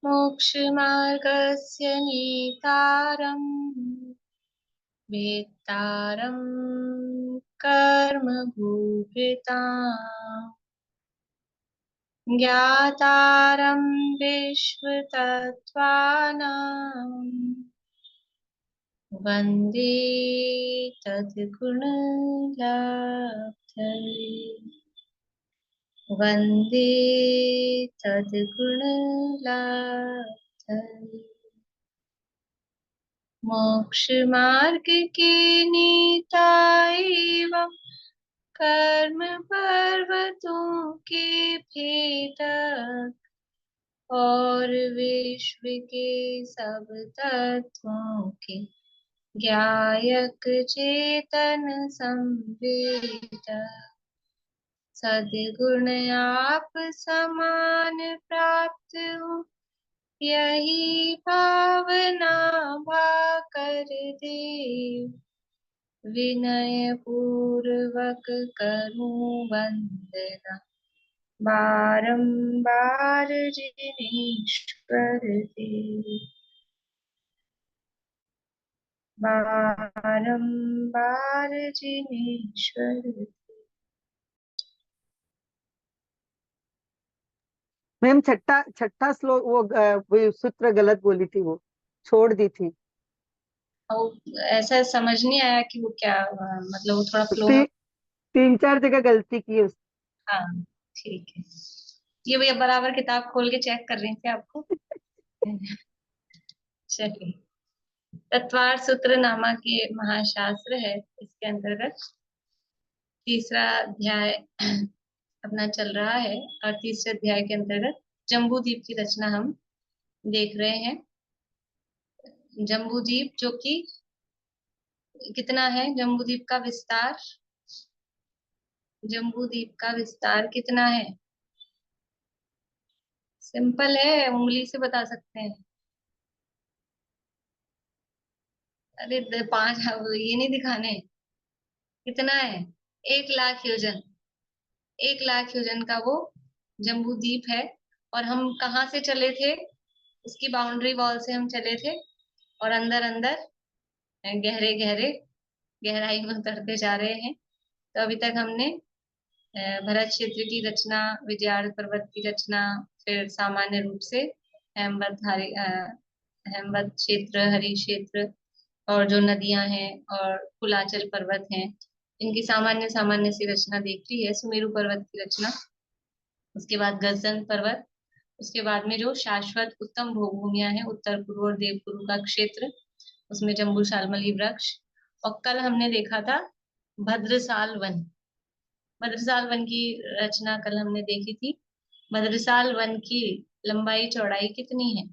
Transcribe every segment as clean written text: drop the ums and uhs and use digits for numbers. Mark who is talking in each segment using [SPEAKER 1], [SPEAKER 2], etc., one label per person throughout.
[SPEAKER 1] मोक्षमार्गस्य नेतारम् वेत्तारं कर्मभूभृताम् ज्ञातारं विश्वतत्त्वानां वन्दे तद्गुणलब्धये वन्दे तद्गुणलब्धये। मोक्षमार्ग के नेता एवं कर्म पर्वतों के भेदक और विश्व के सब तत्वों के ज्ञायक चेतन संवेदक सद्गुण आप समान प्राप्त हो यही भावना भा कर दे विनय पूर्वक करूं वंदना बारंबार जिनेश्वर दे बारंबार जिनेश्वर दे।
[SPEAKER 2] मैम छठा छठा श्लोक वो सूत्र गलत बोली थी, वो छोड़ दी थी।
[SPEAKER 1] और ऐसा समझ नहीं आया कि वो क्या मतलब वो थोड़ा फ्लो में।
[SPEAKER 2] 3-4 जगह गलती की है।
[SPEAKER 1] हाँ ठीक है। ये भैया बराबर किताब खोल के चेक कर रही थी आपको। चलिए, तत्वार्थ सूत्र नामक ये महाशास्त्र है, इसके अंतर्गत तीसरा अध्याय अपना चल रहा है और तीसरे अध्याय के अंतर्गत जम्बू द्वीप की रचना हम देख रहे हैं। जम्बू द्वीप जो कि कितना है, जम्बू द्वीप का विस्तार, जम्बू द्वीप का विस्तार कितना है? सिंपल है, उंगली से बता सकते हैं। अरे 5 ये नहीं दिखाने। कितना है? 1 लाख योजन। 1 लाख योजन का वो जम्बू द्वीप है। और हम कहाँ से चले थे? उसकी बाउंड्री वॉल से हम चले थे और अंदर अंदर गहरे गहरे गहराई में उतरते जा रहे हैं। तो अभी तक हमने भरत क्षेत्र की रचना, विजयार्थ पर्वत की रचना, फिर सामान्य रूप से हेमवत क्षेत्र, हरि क्षेत्र और जो नदियां हैं और कुलाचल पर्वत हैं, इनकी सामान्य सामान्य सी रचना देख ली है। सुमेरु पर्वत की रचना, उसके बाद गजन पर्वत, उसके बाद में जो शाश्वत उत्तम भूमियां हैं उत्तर पूर्व और देवपुरु का क्षेत्र, उसमें जम्बू शालमली वृक्ष। और कल हमने देखा था भद्रसाल वन। भद्रसाल वन की रचना कल हमने देखी थी। भद्रसाल वन की लंबाई चौड़ाई कितनी है?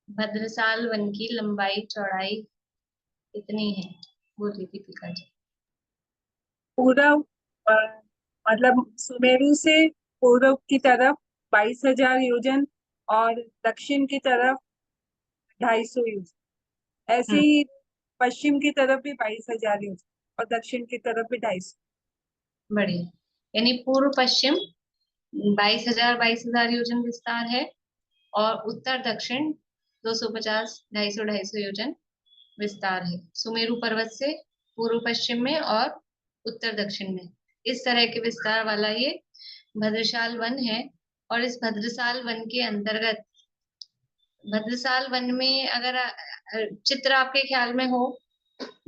[SPEAKER 1] भद्रसाल वन की लंबाई चौड़ाई कितनी है? बोलिए दीपिका जी।
[SPEAKER 3] पूरा मतलब सुमेरु से पूर्व की तरफ 22,000 योजन और दक्षिण की तरफ 250 योजन। ऐसे
[SPEAKER 1] हम्म,
[SPEAKER 3] ही पश्चिम की तरफ भी 22,000 योजन और दक्षिण की तरफ भी 250।
[SPEAKER 1] बढ़िया। यानी पूर्व पश्चिम 22,000 योजन विस्तार है और उत्तर दक्षिण 250, 250 योजन विस्तार है। सुमेरु पर्वत से पूर्व पश्चिम में और उत्तर दक्षिण में इस तरह के विस्तार वाला ये भद्रशाल वन है। और इस भद्रसाल वन के अंतर्गत, भद्रसाल वन में अगर चित्र आपके ख्याल में हो,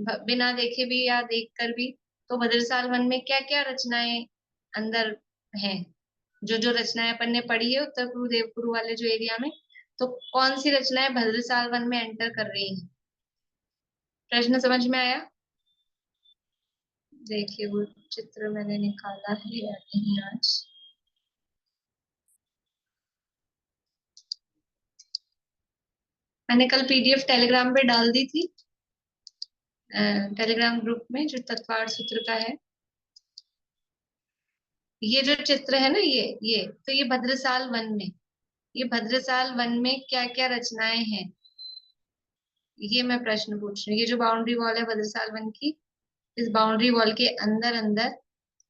[SPEAKER 1] बिना देखे भी या देखकर भी, तो भद्रसाल वन में क्या क्या रचनाएं अंदर हैं? जो जो रचनाएं अपन ने पढ़ी है उत्तर पूर्व देवपुरु वाले जो एरिया में, तो कौन सी रचनाएं भद्रसाल वन में एंटर कर रही हैं? प्रश्न समझ में आया? देखिए वो चित्र मैंने निकाला है या नहीं आज। मैंने कल पीडीएफ टेलीग्राम पे डाल दी थी, टेलीग्राम ग्रुप में, जो तत्वार्थ सूत्र का है। ये जो चित्र है ना, ये तो ये भद्रसाल वन में, ये भद्रसाल वन में क्या क्या रचनाएं हैं, ये मैं प्रश्न पूछ रही हूँ। ये जो बाउंड्री वॉल है भद्रसाल वन की, इस बाउंड्री वॉल के अंदर अंदर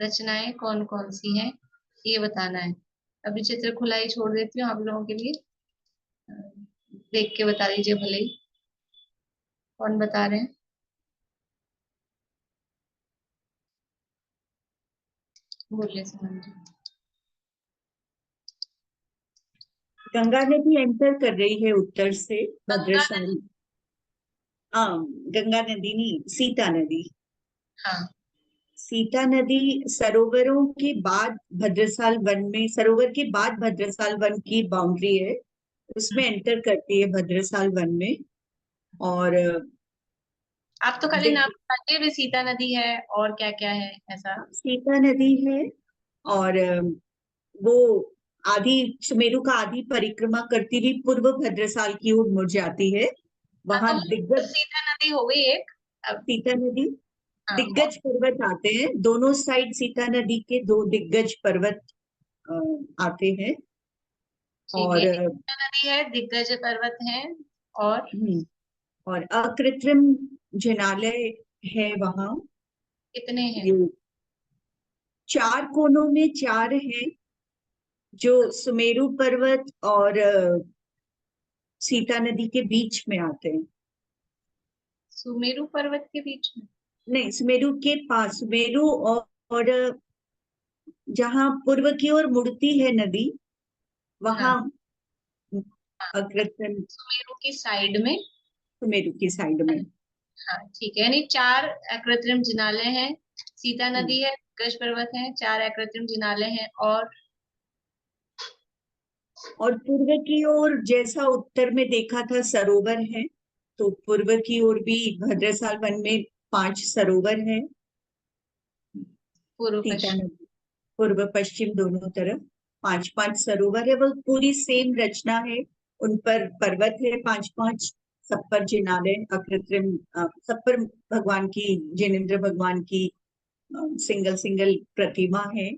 [SPEAKER 1] रचनाएं कौन कौन सी हैं, ये बताना है। अभी चित्र खुला ही छोड़ देती हूँ आप लोगों के लिए। देख के बता दीजिए भले ही। कौन बता रहे हैं? बोलिए सुमन जी।
[SPEAKER 4] गंगा नदी एंटर कर रही है उत्तर से
[SPEAKER 1] गंगा
[SPEAKER 4] भद्रशाली। हाँ, गंगा नदी नहीं, सीता नदी।
[SPEAKER 1] हाँ,
[SPEAKER 4] सीता नदी सरोवरों के बाद भद्रसाल वन में, सरोवर के बाद भद्रसाल वन की बाउंड्री है, उसमें एंटर करती है भद्रसाल वन में। और
[SPEAKER 1] आप तो खाली नाम
[SPEAKER 4] दिग-
[SPEAKER 1] बताइए, भी सीता नदी है और क्या क्या है ऐसा।
[SPEAKER 4] सीता नदी है, और वो आधी सुमेरु का आधी परिक्रमा करती हुई पूर्व भद्रसाल की ओर मुड़ जाती है।
[SPEAKER 1] हाँ,
[SPEAKER 4] वहां
[SPEAKER 1] तो
[SPEAKER 4] दिग्गज
[SPEAKER 1] सीता नदी हो गई एक। अब
[SPEAKER 4] सीता नदी,
[SPEAKER 1] हाँ, और
[SPEAKER 4] दिग्गज पर्वत आते हैं दोनों साइड, सीता नदी के दो दिग्गज पर्वत आते हैं।
[SPEAKER 1] ठीक है,
[SPEAKER 4] और
[SPEAKER 1] एक सीता नदी है, दिग्गज पर्वत है, और
[SPEAKER 4] और अकृत्रिम जिनालय है वहां।
[SPEAKER 1] कितने हैं?
[SPEAKER 4] ये चार कोनों में चार हैं, जो सुमेरु पर्वत और सीता नदी के बीच में आते हैं।
[SPEAKER 1] सुमेरु पर्वत के बीच में?
[SPEAKER 4] नहीं, सुमेरु के पास, सुमेरु और जहां पूर्व की ओर मुड़ती है नदी,
[SPEAKER 1] हाँ,
[SPEAKER 4] वहां
[SPEAKER 1] हाँ,
[SPEAKER 4] अग्रसन
[SPEAKER 1] सुमेरु की साइड में।
[SPEAKER 4] सुमेरु की साइड में।
[SPEAKER 1] हाँ ठीक है, यानी चार अकृत्रिम जिनालय हैं। सीता
[SPEAKER 4] हम्म,
[SPEAKER 1] नदी है, दिग्गज पर्वत है, चार अकृत्रिम जिनालय हैं,
[SPEAKER 4] और पूर्व की ओर जैसा उत्तर में देखा था सरोवर है, तो पूर्व की ओर भी भद्रसाल वन में 5 सरोवर है।
[SPEAKER 1] पूर्व
[SPEAKER 4] सीता
[SPEAKER 1] पश्चिम।
[SPEAKER 4] नदी पूर्व पश्चिम दोनों तरफ 5-5 सरोवर है, वो पूरी सेम रचना है। उन पर पर्वत है 5-5, सब पर जिनालय अकृत्रिम, सब पर भगवान की, जिनेन्द्र भगवान की सिंगल सिंगल प्रतिमा है।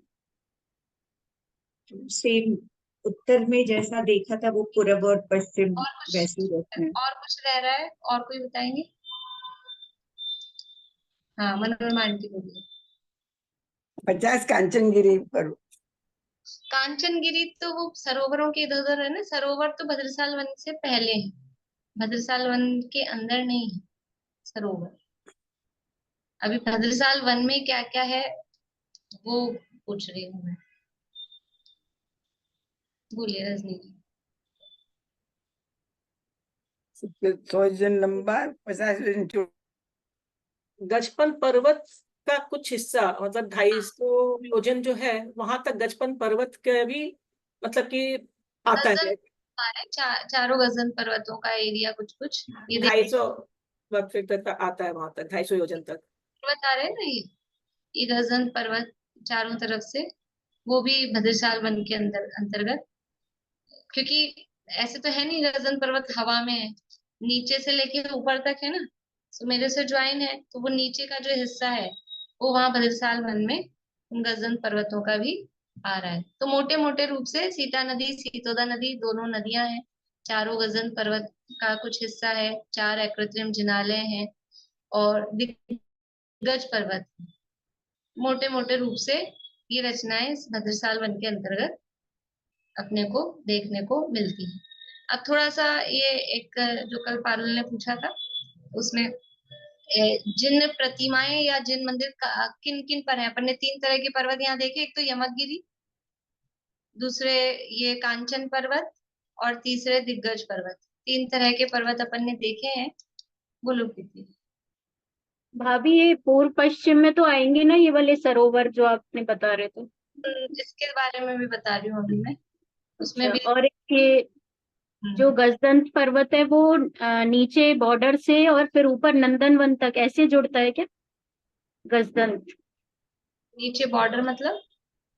[SPEAKER 4] सेम उत्तर में जैसा देखा था वो पूर्व और पश्चिम
[SPEAKER 1] और कुछ,
[SPEAKER 4] वैसी रचना है।
[SPEAKER 1] और कुछ रह रहा है, और कोई बताएंगे? हाँ, मनोरमा आंटी बोलिए।
[SPEAKER 2] 50 कांचनगिरी पर।
[SPEAKER 1] कांचनगिरी तो वो सरोवरों के इधर उधर है ना, सरोवर तो भद्रसाल वन से पहले है, भद्रसाल वन के अंदर नहीं है सरोवर। अभी भद्रसाल वन में क्या क्या है वो पूछ रही हूँ मैं। बोलिए रजनी जी।
[SPEAKER 2] 100 नंबर 50
[SPEAKER 5] गजपन पर्वत का कुछ हिस्सा, मतलब 250 योजन जो है वहां तक गजपन पर्वत का भी मतलब कि आता
[SPEAKER 1] गजन
[SPEAKER 5] है।
[SPEAKER 1] हमारे चारों गजन पर्वतों का एरिया कुछ कुछ ये
[SPEAKER 5] 250 वर्ग तक आता है, वहां तक 250 योजन तक।
[SPEAKER 1] पर्वत आ रहे हैं ना, ये गजन पर्वत चारों तरफ से, वो भी भद्रसाल वन के अंदर अंतर्गत। क्योंकि ऐसे तो है नहीं, गजन पर्वत हवा में है, नीचे से लेके ऊपर तक है ना, तो मेरे से ज्वाइन है, तो वो नीचे का जो हिस्सा है वो वहां भद्रसाल वन में उन गजन पर्वतों का भी आ रहा है। तो मोटे मोटे रूप से सीता नदी सीतोदा नदी दोनों नदियां हैं, चारों गजन पर्वत का कुछ हिस्सा है, चार अकृत्रिम जिनालय हैं, और दिग्गज पर्वत। मोटे मोटे रूप से ये रचनाएं इस भद्रसाल वन के अंतर्गत अपने को देखने को मिलती है। अब थोड़ा सा ये एक जो कल पारुल ने पूछा था उसमें जिन प्रतिमाएं या जिन मंदिर किन किन पर है, अपन ने तीन तरह के पर्वत यहाँ देखे, एक तो यमकगिरी, दूसरे ये कांचन पर्वत, और तीसरे दिग्गज पर्वत। तीन तरह के पर्वत अपन ने देखे हैं। बोलो प्रीति।
[SPEAKER 6] भाभी ये पूर्व पश्चिम में तो आएंगे ना ये वाले सरोवर जो आपने बता रहे थे?
[SPEAKER 1] इसके बारे में भी बता रही हूँ अभी मैं, उसमें
[SPEAKER 6] अच्छा,
[SPEAKER 1] भी।
[SPEAKER 6] और एक ये जो गजदंत पर्वत है वो नीचे बॉर्डर से और फिर ऊपर नंदनवन तक ऐसे जुड़ता है क्या गजदंत?
[SPEAKER 1] नीचे बॉर्डर मतलब?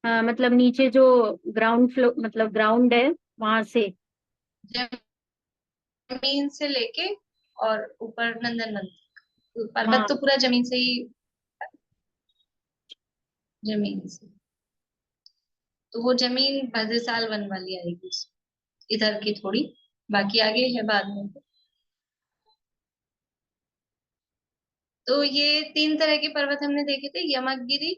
[SPEAKER 6] मतलब नीचे जो ग्राउंड फ्लो मतलब ग्राउंड है वहां से।
[SPEAKER 1] जमीन से लेके और ऊपर नंदनवन तक। पर्वत
[SPEAKER 6] हाँ,
[SPEAKER 1] तो पूरा जमीन से ही, जमीन से। तो वो जमीन भद्रसाल वन वाली आएगी, इधर की थोड़ी, बाकी आगे है बाद में। तो ये तीन तरह के पर्वत हमने देखे थे, यमकगिरी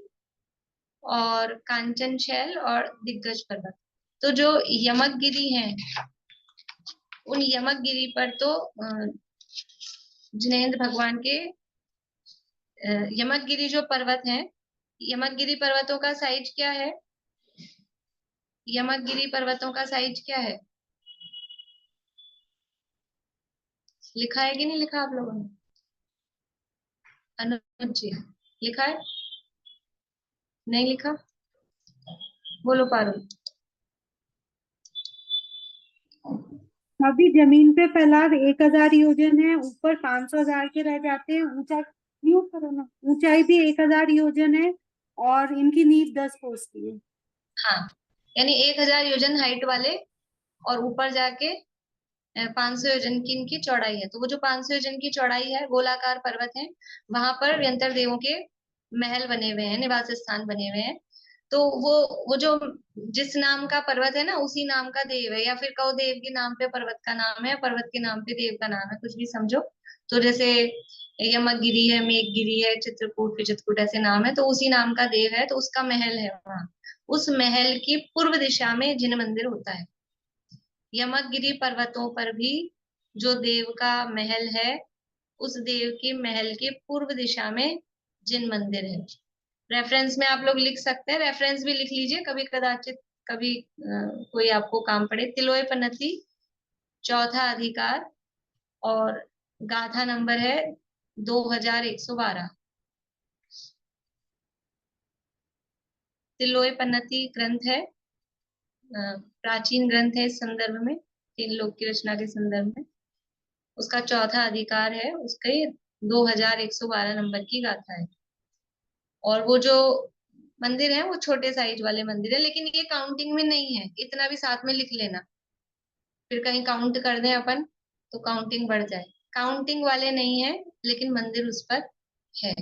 [SPEAKER 1] और कांचन शैल और दिग्गज पर्वत। तो जो यमकगिरी है उन यमकगिरी पर तो जिनेंद्र भगवान के यमकगिरी जो पर्वत है, यमकगिरी पर्वतों का साइज क्या है? यमकगिरी पर्वतों का साइज क्या है? लिखा है कि नहीं लिखा आप लोगों ने? अनुज जी लिखा है? नहीं लिखा? बोलो पारुल।
[SPEAKER 3] अभी जमीन पे फैलाव 1000 योजन है, ऊपर 500,000 के रह जाते हैं। ऊंचा म्यूट करो ना, ऊंचाई भी 1000 योजन है और इनकी नींव 10 कोस की है।
[SPEAKER 1] हाँ, यानी 1000 योजन हाइट वाले और ऊपर जाके 500 योजन की इनकी चौड़ाई है। तो वो जो 500 योजन की चौड़ाई है, गोलाकार पर्वत है, वहां पर व्यंतर देवों के महल बने हुए हैं, निवास स्थान बने हुए हैं। तो वो जो जिस नाम का पर्वत है ना, उसी नाम का देव है, या फिर कहो देव के नाम पे पर्वत का नाम है, पर्वत के नाम पे देव का नाम है, कुछ भी समझो। तो जैसे यमकगिरी है, मेघगिरी है, चित्रकूट, विचित्रकूट ऐसे नाम है, तो उसी नाम का देव है, तो उसका महल है वहां। उस महल की पूर्व दिशा में जिन मंदिर होता है। यमकगिरी पर्वतों पर भी जो देव का महल है, उस देव के महल के पूर्व दिशा में जिन मंदिर है। रेफरेंस में आप लोग लिख सकते हैं, रेफरेंस भी लिख लीजिए, कभी कदाचित कभी कोई आपको काम पड़े। तिलोय पन्नती चौथा अधिकार और गाथा नंबर है 2112। तिलोय पन्नती ग्रंथ है, प्राचीन ग्रंथ है इस संदर्भ में, तीन लोक की रचना के संदर्भ में। उसका चौथा अधिकार है, उसके 2112 नंबर की गाथा है। और वो जो मंदिर है वो छोटे साइज वाले मंदिर है, लेकिन ये काउंटिंग में नहीं है, इतना भी साथ में लिख लेना, फिर कहीं काउंट कर दें अपन तो काउंटिंग बढ़ जाए। काउंटिंग वाले नहीं है, लेकिन मंदिर उस पर है।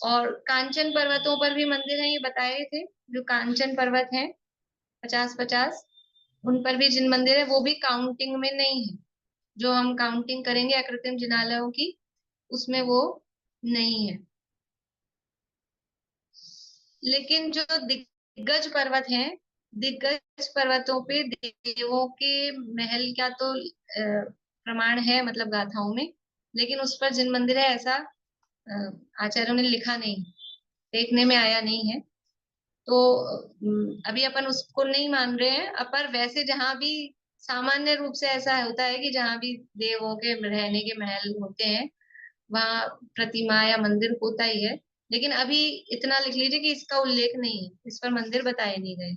[SPEAKER 1] और कांचन पर्वतों पर भी मंदिर है, ये बताए थे। जो कांचन पर्वत है 50-50, उन पर भी जिन मंदिर है, वो भी काउंटिंग में नहीं है। जो हम काउंटिंग करेंगे अकृत्रिम जिनालयों की, उसमें वो नहीं है। लेकिन जो दिग्गज पर्वत हैं, दिग्गज पर्वतों पे देवों के महल का तो प्रमाण है, मतलब गाथाओं में, लेकिन उस पर जिन मंदिर है ऐसा आचार्यों ने लिखा नहीं, देखने में आया नहीं है। तो अभी अपन उसको नहीं मान रहे हैं। पर वैसे जहां भी सामान्य रूप से ऐसा होता है कि जहां भी देवों के रहने के महल होते हैं, वहां प्रतिमा या मंदिर होता ही है। लेकिन अभी इतना लिख लीजिए कि इसका उल्लेख नहीं है, इस पर मंदिर बताए नहीं गए।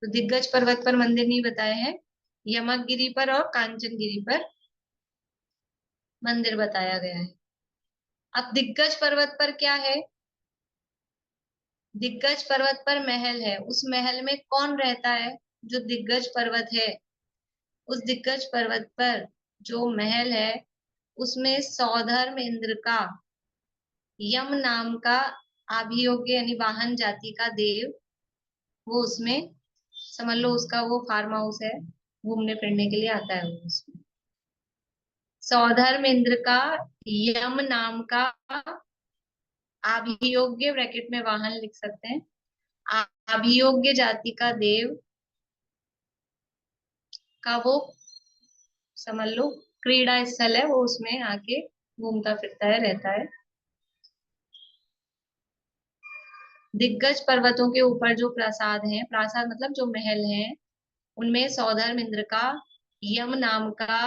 [SPEAKER 1] तो दिग्गज पर्वत पर मंदिर नहीं बताए हैं, यमकगिरी पर और कांचनगिरी पर मंदिर बताया गया है। अब दिग्गज पर्वत पर क्या है? दिग्गज पर्वत पर महल है। उस महल में कौन रहता है? जो दिग्गज पर्वत है, उस दिग्गज पर्वत पर जो महल है, उसमें सौधर्म इंद्र का यम नाम का अभियोग्य यानी वाहन जाति का देव, वो उसमें समझ लो उसका वो फार्म हाउस है, घूमने फिरने के लिए आता है वो उसमें। सौधर्म इंद्र का यम नाम का अभियोग्य, ब्रैकेट में वाहन लिख सकते हैं, अभियोग्य जाति का देव का वो समझ लो क्रीड़ा स्थल है, वो उसमें आके घूमता फिरता है, रहता है। दिग्गज पर्वतों के ऊपर जो प्रासाद हैं, प्रासाद मतलब जो महल हैं, उनमें सौधर्म इंद्र का यम नाम का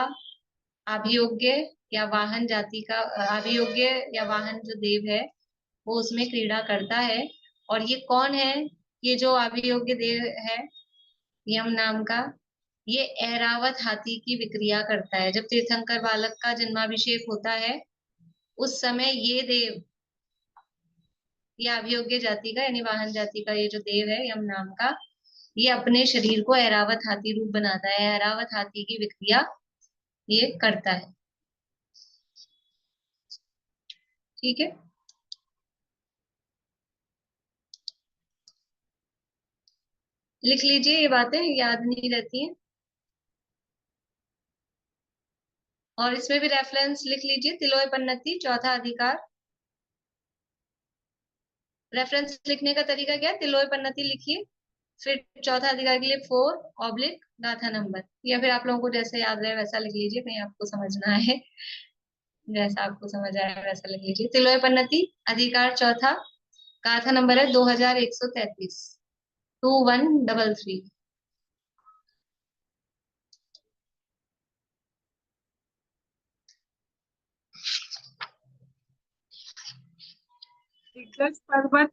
[SPEAKER 1] अभियोग्य या वाहन जाति का अभियोग्य या वाहन जो देव है, वो उसमें क्रीड़ा करता है। और ये कौन है? ये जो अभियोग्य देव है यम नाम का, ये ऐरावत हाथी की विक्रिया करता है। जब तीर्थंकर बालक का जन्माभिषेक होता है, उस समय ये देव, ये अभियोग्य जाति का यानी वाहन जाति का ये जो देव है यम नाम का, ये अपने शरीर को ऐरावत हाथी रूप बनाता है, ऐरावत हाथी की विक्रिया ये करता है। ठीक है, लिख लीजिए, ये बातें याद नहीं रहती हैं। और इसमें भी रेफरेंस लिख लीजिए, तिलोय पन्नती चौथा अधिकार। रेफरेंस लिखने का तरीका क्या है? तिलोय पन्नती लिखिए, फिर चौथा अधिकार के लिए 4 गाथा नंबर, या फिर आप लोगों को जैसे याद रहे वैसा लिख लीजिए, कहीं आपको समझना है जैसा आपको समझ आया वैसा लिख लीजिए। तिलोय पन्नति अधिकार चौथा, गाथा नंबर है 2133, 2133।
[SPEAKER 7] दिग्गज पर्वत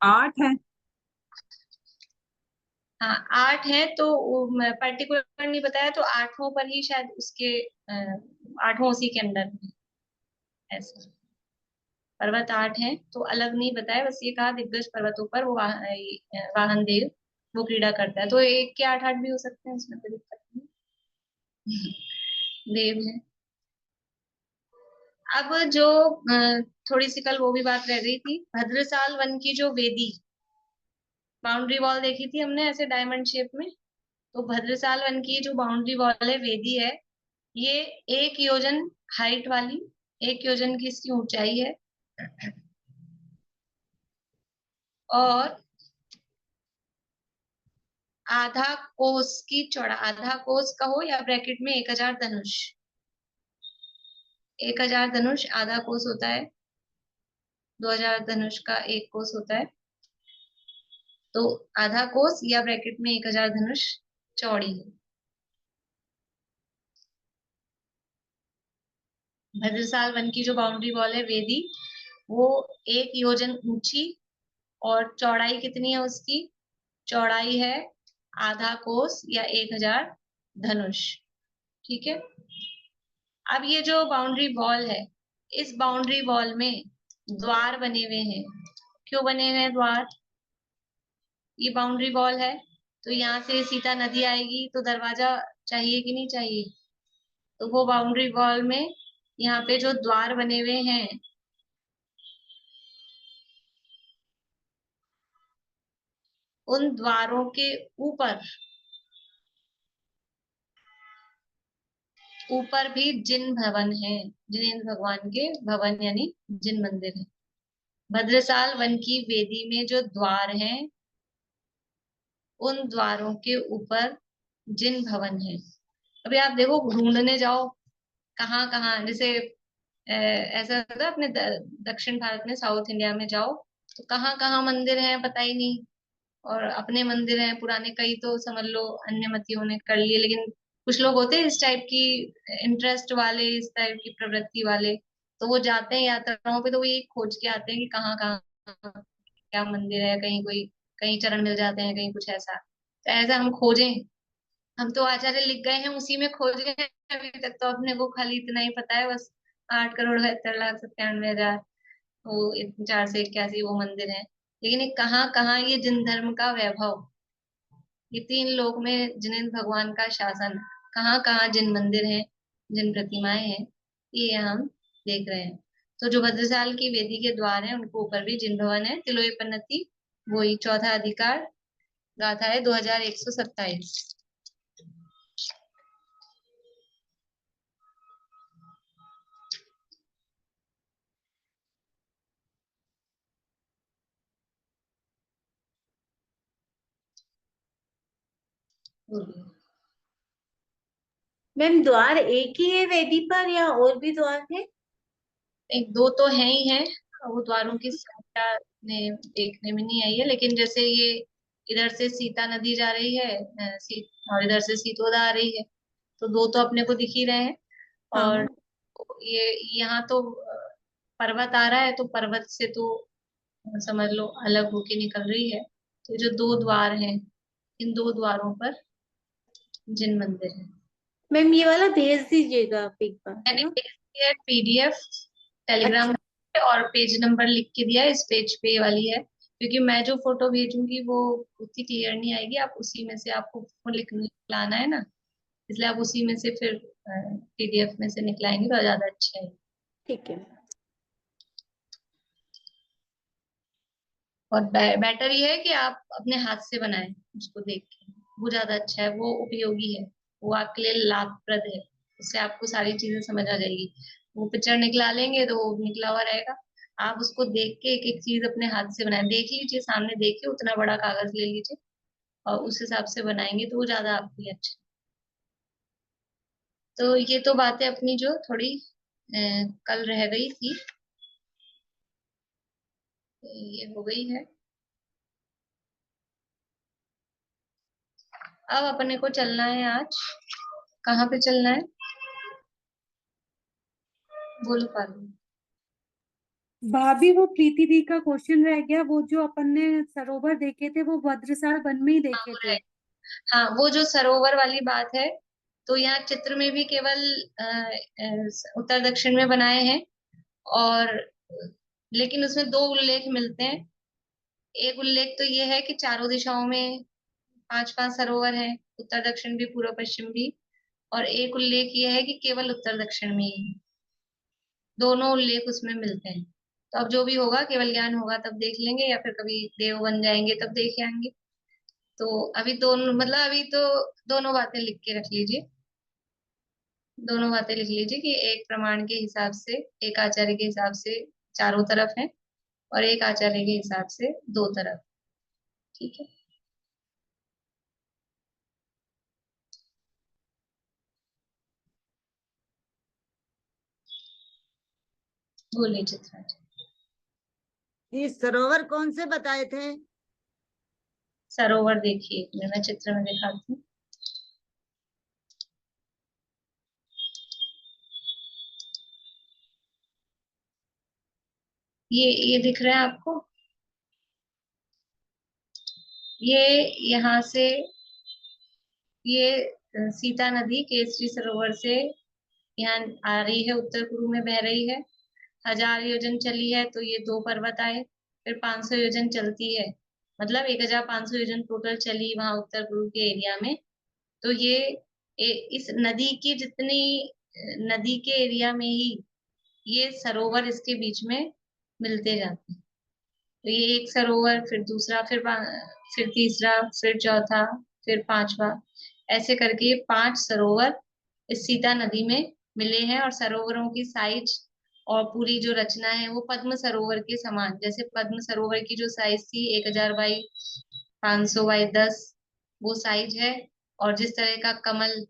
[SPEAKER 7] 8 है।
[SPEAKER 1] हाँ 8 है, तो पर्टिकुलर नहीं बताया, तो 8वां पर ही शायद उसके 8वां उसी के अंदर में ऐसा। पर्वत 8 है तो अलग नहीं बताया, बस ये कहा दिग्गज पर्वतों पर वो वाहन देव वो क्रीड़ा करता है, तो 1 के 8 8 भी हो सकते हैं, उसमें कोई दिक्कत नहीं देव है। अब जो थोड़ी सी कल वो भी बात रह गई थी, भद्रसाल वन की जो वेदी बाउंड्री वॉल देखी थी हमने ऐसे डायमंड शेप में, तो भद्रसाल वन की जो बाउंड्री वॉल है, वेदी है, ये 1 योजन हाइट वाली, 1 योजन की इसकी ऊंचाई है, और आधा कोस की चौड़ा, आधा कोस का हो या ब्रैकेट में 1000 धनुष, 1000 धनुष आधा कोस होता है, 2000 धनुष का 1 कोस होता है, तो आधा कोस या ब्रैकेट में 1000 धनुष चौड़ी है। भद्रसाल वन की जो बाउंड्री वॉल है वेदी, वो 1 योजन ऊंची, और चौड़ाई कितनी है उसकी, चौड़ाई है आधा कोस या 1000 धनुष। ठीक है। अब ये जो बाउंड्री वॉल है, इस बाउंड्री वॉल में द्वार बने हुए हैं। क्यों बने हुए हैं द्वार, ये बाउंड्री वॉल है तो यहाँ से सीता नदी आएगी तो दरवाजा चाहिए कि नहीं चाहिए, तो वो बाउंड्री वॉल में यहाँ पे जो द्वार बने हुए हैं, उन द्वारों के ऊपर भी जिन भवन है, जिनेंद्र भगवान के भवन यानी जिन मंदिर है। भद्रसाल वन की वेदी में जो द्वार हैं, उन द्वारों के ऊपर जिन भवन है। अभी आप देखो ढूंढने जाओ कहाँ कहाँ, जैसे ऐसा होता है अपने दक्षिण भारत में, साउथ इंडिया में जाओ तो कहाँ कहाँ मंदिर हैं पता ही नहीं, और अपने मंदिर हैं पुराने, कई तो समझ लो अन्य मतियों ने कर लिए, लेकिन कुछ लोग होते हैं इस टाइप की इंटरेस्ट वाले, इस टाइप की प्रवृत्ति वाले, तो वो जाते हैं यात्राओं पे तो वो ये खोज के आते हैं कि कहाँ कहाँ क्या मंदिर है, कहीं कोई, कहीं चरण मिल जाते हैं, कहीं कुछ ऐसा, तो ऐसा हम खोजें, हम तो आचार्य लिख गए हैं उसी में खोजे हैं, अभी तक तो अपने को खाली इतना ही पता है बस, 8,72,97,000 वो 481 वो मंदिर है, लेकिन ये कहाँ कहाँ ये जिन धर्म का वैभव, ये 3 लोक में जिनेंद्र भगवान का शासन, कहाँ कहाँ जिन मंदिर हैं, जिन प्रतिमाएं हैं, ये हम देख रहे हैं। तो जो भद्रसाल की वेदी के द्वार हैं उनको ऊपर भी जिन भवन है, तिलोय पन्नति वही चौथा अधिकार, गाथा है 2127।
[SPEAKER 4] मैम द्वार एक ही है वेदी पर या और भी द्वार है?
[SPEAKER 1] एक दो तो है ही है, वो द्वारों की संख्या ने देखने में नहीं आई है, लेकिन जैसे ये इधर से सीता नदी जा रही है, और इधर से सीतोदा आ रही है, तो 2 तो अपने को दिख ही रहे हैं, और
[SPEAKER 4] हाँ।
[SPEAKER 1] ये यहाँ तो पर्वत आ रहा है, तो पर्वत से तो समझ लो अलग होके निकल रही है, तो जो 2 द्वार हैं, इन 2 द्वारों पर जिन मंदिर है।
[SPEAKER 4] मैम ये वाला भेज दीजिएगा आप एक बार, है
[SPEAKER 1] मैंने
[SPEAKER 4] ना?
[SPEAKER 1] PDF टेलीग्राम पे और पेज नंबर लिख के दिया है, इस पेज पे ये वाली है, क्योंकि मैं जो फोटो भेजूंगी वो उतनी क्लियर नहीं आएगी, आप उसी में से आपको निकलाना है ना, इसलिए आप उसी में से फिर PDF में से निकलाएंगे तो ज्यादा अच्छा है।
[SPEAKER 4] ठीक है।
[SPEAKER 1] और बेटर ये है कि आप अपने हाथ से बनाएं उसको देख के, वो ज्यादा अच्छा है, वो उपयोगी है, वो आपके लिए लाभप्रद है, उससे आपको सारी चीजें समझ आ जाएगी। वो पिक्चर निकला लेंगे तो वो निकला हुआ रहेगा, आप उसको देख के एक एक चीज अपने हाथ से बनाए, देख लीजिए सामने, देखिए उतना बड़ा कागज ले लीजिए, और उस हिसाब से बनाएंगे तो वो ज्यादा आपके लिए अच्छा। तो ये तो बातें अपनी जो थोड़ी कल रह गई थी, ये हो गई है। अब अपने को चलना है आज, कहाँ पे चलना है बोलो पालो।
[SPEAKER 3] भाभी वो प्रीति दी का क्वेश्चन रह गया, वो जो अपन ने सरोवर देखे थे वो भद्रसाल वन में ही
[SPEAKER 1] हाँ
[SPEAKER 3] देखे
[SPEAKER 1] वो
[SPEAKER 3] थे।
[SPEAKER 1] है। हाँ वो जो सरोवर वाली बात है, तो यहाँ चित्र में भी केवल उत्तर दक्षिण में बनाए हैं, और लेकिन उसमें दो उल्लेख मिलते हैं। एक उल्लेख तो ये है कि चारों दिशाओं में पांच पांच सरोवर हैं, उत्तर दक्षिण भी पूर्व पश्चिम भी। और एक उल्लेख ये है कि केवल उत्तर दक्षिण में ही है। दोनों उल्लेख उसमें मिलते हैं। तो अब जो भी होगा, केवल ज्ञान होगा तब देख लेंगे, या फिर कभी देव बन जाएंगे तब देख आएंगे। तो अभी दोनों, मतलब अभी तो दोनों बातें लिख के रख लीजिए। दोनों बातें लिख लीजिए कि एक प्रमाण के हिसाब से, एक आचार्य के हिसाब से चारों तरफ है, और एक आचार्य के हिसाब से दो तरफ। ठीक है। बोलिए चित्रा जी।
[SPEAKER 2] ये सरोवर कौन से बताए थे?
[SPEAKER 1] सरोवर देखिए, मैं चित्र में दिखाती हूँ। ये दिख रहा है आपको? ये यहाँ से, ये सीता नदी केसरी सरोवर से यहाँ आ रही है, उत्तर पूर्व में बह रही है। 1000 योजन चली है तो ये दो पर्वत आए। फिर 500 योजन चलती है, मतलब 1500 योजन टोटल चली वहां उत्तर पूर्व के एरिया में। तो ये इस नदी की जितनी, नदी के एरिया में ही ये सरोवर इसके बीच में मिलते जाते हैं। तो ये एक सरोवर, फिर दूसरा, फिर तीसरा, फिर चौथा, फिर पांचवा, ऐसे करके ये 5 सरोवर इस सीता नदी में मिले हैं। और सरोवरों की साइज और पूरी जो रचना है वो पद्म सरोवर के समान, जैसे पद्म सरोवर की जो साइज थी 1000 बाई 500 बाई 10, वो साइज है। और जिस तरह का कमल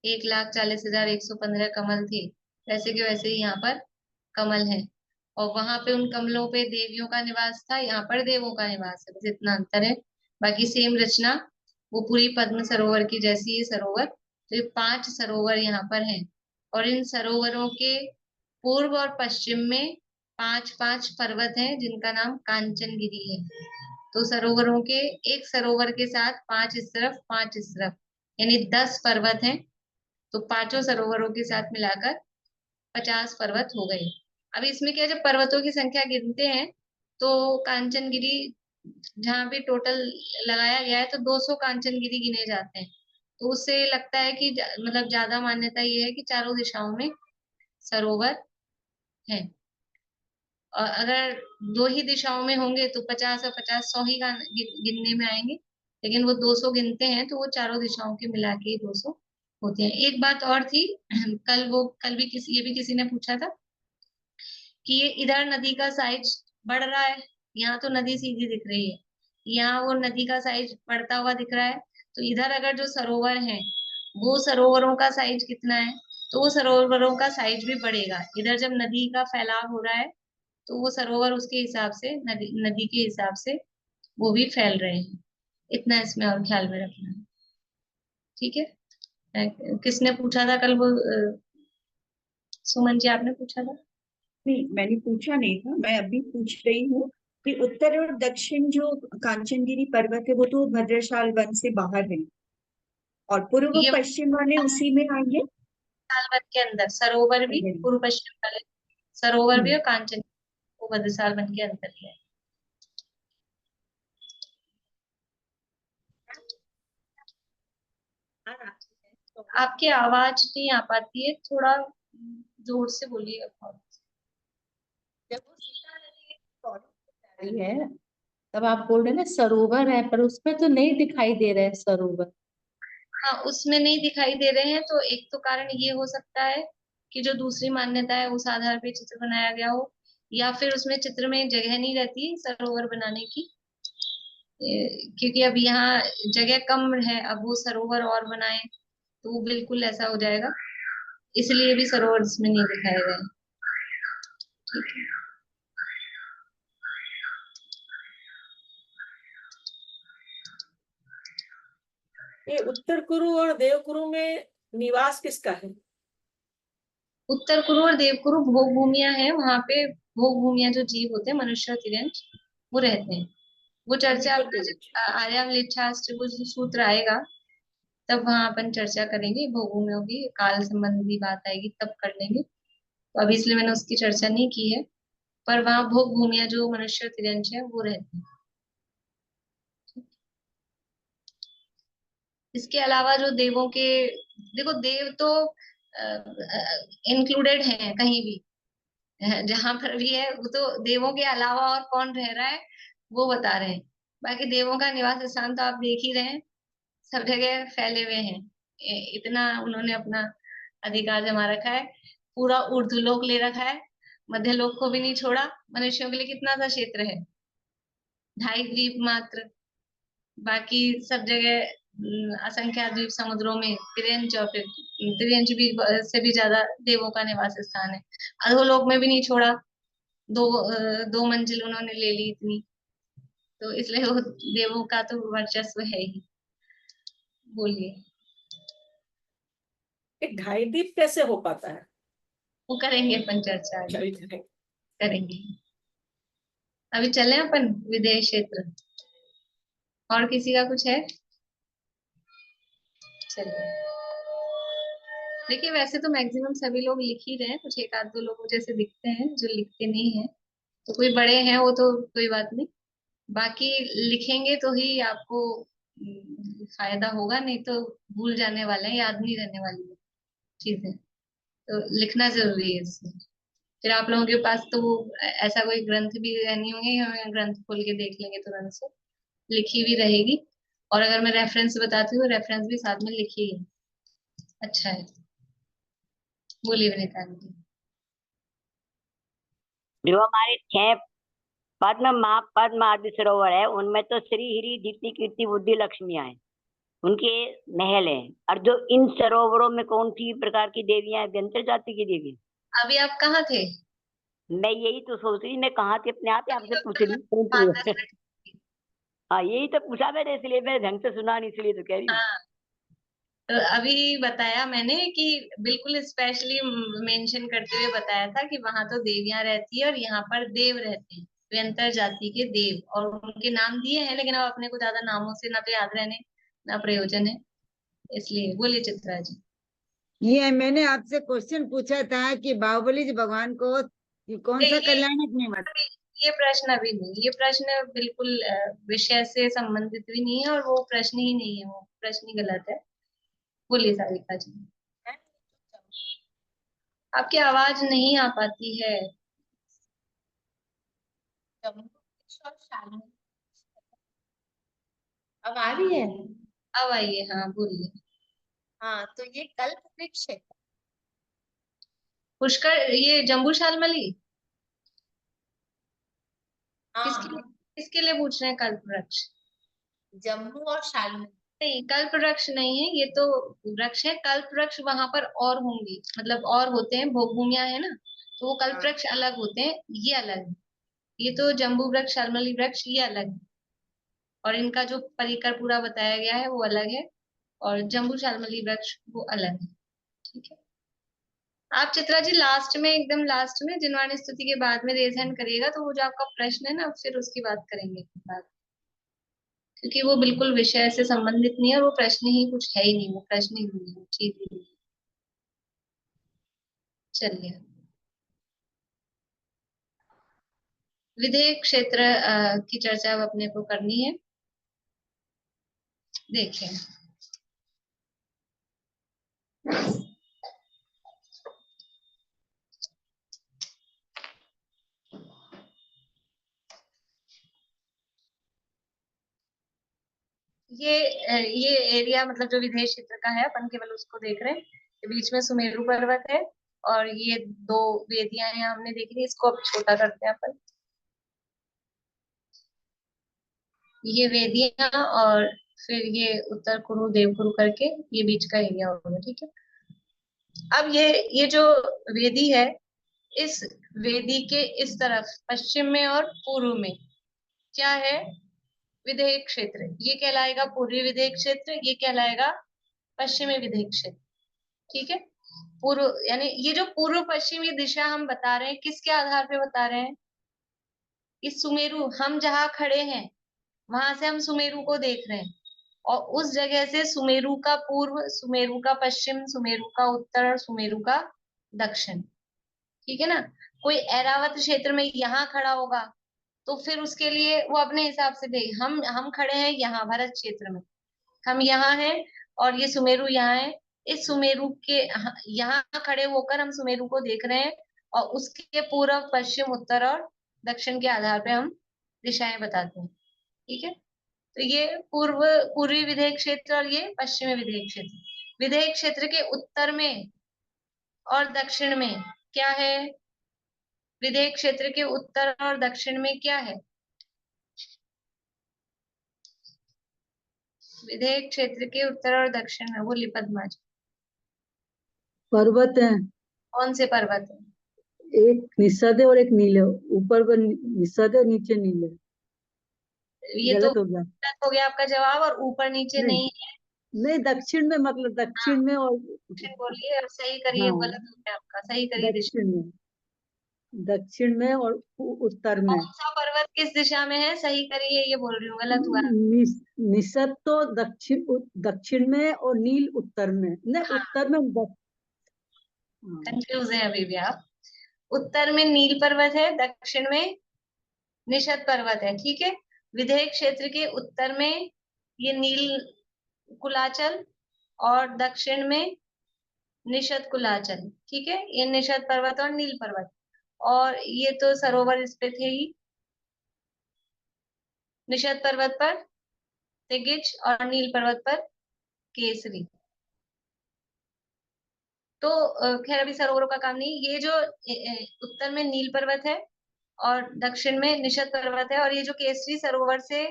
[SPEAKER 1] 1,40,115 कमल थे, वैसे के वैसे ही यहाँ पर कमल है। और वहां पे उन कमलों पे देवियों का निवास था, यहाँ पर देवों का निवास है, बस इतना अंतर है। बाकी सेम रचना, वो पूरी पद्म सरोवर की जैसी ये सरोवर। तो ये 5 सरोवर यहाँ पर हैं। और इन सरोवरों के पूर्व और पश्चिम में 5 5 पर्वत हैं जिनका नाम कांचनगिरी है। तो सरोवरों के, एक सरोवर के साथ 5 इस तरफ 5 इस तरफ, यानी 10 पर्वत हैं। तो पांचों सरोवरों के साथ मिलाकर 50 पर्वत हो गए। अब इसमें क्या, जब पर्वतों की संख्या गिनते हैं तो कांचनगिरी जहाँ भी टोटल लगाया गया है तो 200 कांचनगिरी गिने जाते हैं। तो उससे लगता है कि मतलब ज्यादा मान्यता ये है कि चारों दिशाओं में सरोवर है। और अगर दो ही दिशाओं में होंगे तो 50 और 50 100 ही गिनने में आएंगे। लेकिन वो 200 गिनते हैं तो वो चारों दिशाओं के मिला के ही 200 होते हैं। एक बात और थी, कल भी ये भी किसी ने पूछा था कि ये इधर नदी का साइज बढ़ रहा है, यहाँ तो नदी सीधी दिख रही है, यहाँ वो नदी का साइज बढ़ता हुआ दिख रहा है। तो इधर अगर जो सरोवर है, वो सरोवरों का साइज कितना है, तो वो सरोवरों का साइज भी बढ़ेगा। इधर जब नदी का फैलाव हो रहा है तो वो सरोवर उसके हिसाब से, नदी के हिसाब से वो भी फैल रहे हैं। इतना इसमें और ख्याल में रखना है। ठीक है। किसने पूछा था कल वो, सुमन जी आपने पूछा था?
[SPEAKER 4] नहीं, मैंने पूछा नहीं था, मैं अभी पूछ रही हूँ कि उत्तर और दक्षिण जो कांचनगिरी पर्वत है वो तो भद्रशाल वन से बाहर है, और पूर्व
[SPEAKER 1] ये
[SPEAKER 4] पश्चिम वाले उसी में आएंगे।
[SPEAKER 1] साल के अंदर सरोवर भी, पूर्व पश्चिम वाले सरोवर भी,
[SPEAKER 4] हम्म।
[SPEAKER 1] और कांचन वो बद्रसाल वन के अंदर ही है। आपकी आवाज नहीं आ पाती है, थोड़ा जोर से बोलिए।
[SPEAKER 8] जब वो सीता नदी पौड़ी से जा रही है तब आप बोल रहे हैं ना सरोवर है, पर उसमें तो नहीं दिखाई दे रहे हैं सरोवर।
[SPEAKER 1] हाँ उसमें नहीं दिखाई दे रहे हैं, तो एक तो कारण ये हो सकता है कि जो दूसरी मान्यता है उस आधार पे चित्र बनाया गया हो, या फिर उसमें चित्र में जगह नहीं रहती सरोवर बनाने की। क्योंकि अब यहाँ जगह कम है, अब वो सरोवर और बनाए तो वो बिल्कुल ऐसा हो जाएगा, इसलिए भी सरोवर इसमें नहीं दिखाए गए। ठीक है।
[SPEAKER 5] ये उत्तर कुरु और देव कुरु में निवास किसका है?
[SPEAKER 1] उत्तर कुरु और देव कुरु भोग भूमिया है, वहां पे भोग भूमिया जो जीव होते हैं, मनुष्य और तिर्यंच, वो रहते हैं। वो चर्चा
[SPEAKER 5] उनको
[SPEAKER 1] अपना
[SPEAKER 5] देव।
[SPEAKER 1] जब आर्यावलिच्छास्त्र वो सूत्र आएगा तब वहां अपन चर्चा करेंगे, भोग भूमियों की काल संबंधी बात आएगी तब कर लेंगे। तो अभी इसलिए मैंने उसकी चर्चा नहीं की है, पर वहां भोग भूमिया जो मनुष्य और तिर्यंच है वो रहते हैं। इसके अलावा जो देवों के, देखो देव तो इंक्लूडेड हैं कहीं भी, जहां पर भी है वो तो देवों के अलावा और कौन रह रहा है वो बता रहे हैं। बाकी देवों का निवास स्थान तो आप देख ही रहे हैं, सब जगह फैले हुए हैं। इतना उन्होंने अपना अधिकार जमा रखा है, पूरा ऊर्ध्वलोक ले रखा है, मध्य लोक को भी नहीं छोड़ा। मनुष्यों के लिए कितना सा क्षेत्र है, 2.5 द्वीप मात्र, बाकी सब जगह असंख्य द्वीप समुद्रों में तिर्यंच, और फिर तिर्यंच भी से भी ज्यादा देवों का निवास स्थान है। अधोलोक में भी नहीं छोड़ा, 2 मंजिल उन्होंने ले ली इतनी, तो इसलिए वो देवों का तो वर्चस्व है ही। बोलिए।
[SPEAKER 5] ये 2.5 द्वीप कैसे हो पाता है?
[SPEAKER 1] वो करेंगे अपन चर्चा आगे,
[SPEAKER 5] चलिए करेंगे।
[SPEAKER 1] करेंगे। अभी चले अपन विदेश क्षेत्र, और किसी का कुछ है? चलिए। देखिए वैसे तो मैक्सिमम सभी लोग लिख ही रहे हैं, कुछ एक आध दो लोग जैसे दिखते हैं जो लिखते नहीं है, तो कोई बड़े हैं वो तो कोई बात नहीं, बाकी लिखेंगे तो ही आपको फायदा होगा, नहीं तो भूल जाने वाले हैं, याद नहीं रहने वाली है चीजें, तो लिखना जरूरी है इससे। फिर आप लोगों के पास तो वो ऐसा कोई ग्रंथ भी नहीं होंगे, हम ग्रंथ खोल के देख लेंगे तुरंत से, लिखी भी रहेगी। और अगर मैं रेफरेंस बताती हूँ, रेफरेंस भी साथ में लिखी है। अच्छा है। बोलिए विनीता जी।
[SPEAKER 9] जो हमारे 6 पद्म महापद्म आदि सरोवर है उनमें तो श्री हरि दीप्ति कीर्ति बुद्धि लक्ष्मियां हैं, उनके महल हैं। और जो इन सरोवरों में कौन सी प्रकार की देवियां हैं, व्यंतर जाति की देवी?
[SPEAKER 1] अभी आप कहाँ थे?
[SPEAKER 9] मैं यही तो सोच रही, मैं कहाँ थी अपने आप ही आपसे पूछ रही
[SPEAKER 1] 5-10
[SPEAKER 9] हूँ।
[SPEAKER 1] मिनट।
[SPEAKER 9] हाँ यही तो पूछा मैंने, इसलिए मैं ढंग से सुना नहीं, इसलिए तो कह रही हूँ।
[SPEAKER 1] हाँ, तो अभी बताया मैंने कि बिल्कुल स्पेशली मेंशन करते हुए बताया था कि वहां तो देवियां रहती है और यहाँ पर देव रहते हैं, व्यंतर जाति के देव, और उनके नाम दिए हैं, लेकिन अब अपने को ज्यादा नामों से ना तो याद रहने ना प्रयोजन है, इसलिए। बोलिए चित्रा जी।
[SPEAKER 10] ये मैंने आपसे क्वेश्चन पूछा था कि बाहुबली जी भगवान को कौन सा
[SPEAKER 1] ये
[SPEAKER 10] कल्याणक नहीं माना?
[SPEAKER 1] ये प्रश्न अभी नहीं, ये प्रश्न बिल्कुल विषय से संबंधित भी नहीं है, और वो प्रश्न ही नहीं है, वो प्रश्न ही गलत है। बोलिए सारिका जी। आपकी आवाज नहीं आ पाती है।
[SPEAKER 8] अब आ रही है?
[SPEAKER 1] अब आइए, हाँ बोलिए।
[SPEAKER 8] हाँ, तो ये कल्प वृक्ष है।
[SPEAKER 1] पुष्कर, ये जम्बू शालमली किसके लिए,
[SPEAKER 8] हाँ,
[SPEAKER 1] किसके लिए पूछ रहे हैं? कल्प वृक्ष?
[SPEAKER 8] जम्बू और शालमली।
[SPEAKER 1] नहीं, कल्प वृक्ष नहीं है ये तो, वृक्ष है। कल्प वृक्ष वहां पर और होंगे, मतलब और होते हैं, भोग भूमिया है ना, तो वो कल्प
[SPEAKER 8] हाँ,
[SPEAKER 1] वृक्ष अलग होते हैं, ये अलग है। ये तो जम्बू वृक्ष शालमली वृक्ष ये अलग है, और इनका जो परिकर पूरा बताया गया है वो अलग है, और जम्बू शालमली वृक्ष वो अलग है। ठीक है। आप चित्रा जी लास्ट में, एकदम लास्ट में जिनवाणी स्तुति के बाद में रेज हैंड करिएगा, तो वो जो आपका प्रश्न है ना फिर उसकी बात करेंगे बात, क्योंकि वो बिल्कुल विषय से संबंधित नहीं है, और वो प्रश्न ही कुछ है ही नहीं, वो प्रश्न ही नहीं है, चीज ही नहीं है। चलिए। विधेयक क्षेत्र की चर्चा अब अपने को करनी है। देखिए, ये एरिया मतलब जो विधेय क्षेत्र का है, अपन केवल उसको देख रहे हैं। ये बीच में सुमेरु पर्वत है, और ये 2 वेदियां हैं हमने देखी थी, इसको अब छोटा करते हैं अपन। ये वेदियां और फिर ये उत्तर कुरु देवकुरु करके ये बीच का एरिया होगा, ठीक है। अब ये जो वेदी है, इस वेदी के इस तरफ पश्चिम में और पूर्व में क्या है, विधेयक क्षेत्र। ये कहलाएगा पूर्वी विधेयक क्षेत्र, ये कहलाएगा पश्चिमी विधेयक क्षेत्र, ठीक है। पूर्व यानी ये जो पूर्व पश्चिमी दिशा हम बता रहे हैं, किसके आधार पे बता रहे हैं, इस सुमेरु, हम जहाँ खड़े हैं वहां से हम सुमेरु को देख रहे हैं, और उस जगह से सुमेरु का पूर्व, सुमेरु का पश्चिम, सुमेरु का उत्तर और सुमेरु का दक्षिण, ठीक है ना। कोई ऐरावत क्षेत्र में यहाँ खड़ा होगा तो फिर उसके लिए वो अपने हिसाब से देख, हम खड़े हैं यहाँ भरत क्षेत्र में, हम यहाँ हैं और ये सुमेरु यहाँ है, इस सुमेरु के यहाँ खड़े होकर हम सुमेरु को देख रहे हैं, और उसके पूर्व पश्चिम उत्तर और दक्षिण के आधार पे हम दिशाएं बताते हैं, ठीक है। तो ये पूर्वी विधेयक क्षेत्र और ये पश्चिमी विधेयक क्षेत्र। विधेयक क्षेत्र के उत्तर में और दक्षिण में क्या है, विधेयक क्षेत्र के उत्तर और दक्षिण में क्या है, विधेयक क्षेत्र के उत्तर और दक्षिण में, बोलिए पद्मा जी।
[SPEAKER 2] पर्वत है,
[SPEAKER 1] कौन से पर्वत है,
[SPEAKER 2] एक निषद है और एक नील है, ऊपर पर निषद है, नीचे नील है।
[SPEAKER 1] ये तो
[SPEAKER 2] गलत हो गया।
[SPEAKER 1] गलत हो गया आपका जवाब, और ऊपर नीचे
[SPEAKER 2] नहीं
[SPEAKER 1] नहीं है।
[SPEAKER 2] नहीं, दक्षिण में, मतलब दक्षिण में और
[SPEAKER 1] दक्षिण बोलिए और सही करिए,
[SPEAKER 2] हाँ,
[SPEAKER 1] गलत हो गया आपका, सही करिए दिशा।
[SPEAKER 2] दक्षिण में और उत्तर में।
[SPEAKER 1] कौन सा पर्वत किस दिशा में है, सही करिए, ये बोल रही हूँ, गलत हुआ।
[SPEAKER 2] निषद तो दक्षिण में और नील उत्तर में, नहीं
[SPEAKER 1] हाँ,
[SPEAKER 2] उत्तर में
[SPEAKER 1] कंफ्यूज है अभी भी आप। उत्तर में नील पर्वत है, दक्षिण में निषद पर्वत है, ठीक है। विधेयक क्षेत्र के उत्तर में ये नील कुलाचल और दक्षिण में निषद कुलाचल, ठीक है। ये निषद पर्वत और नील पर्वत, और ये तो सरोवर इस पे थे ही, निषद पर्वत पर तिगिच और नील पर्वत पर केसरी। तो खैर अभी सरोवरों का काम नहीं, ये जो उत्तर में नील पर्वत है और दक्षिण में निषद पर्वत है, और ये जो केसरी सरोवर से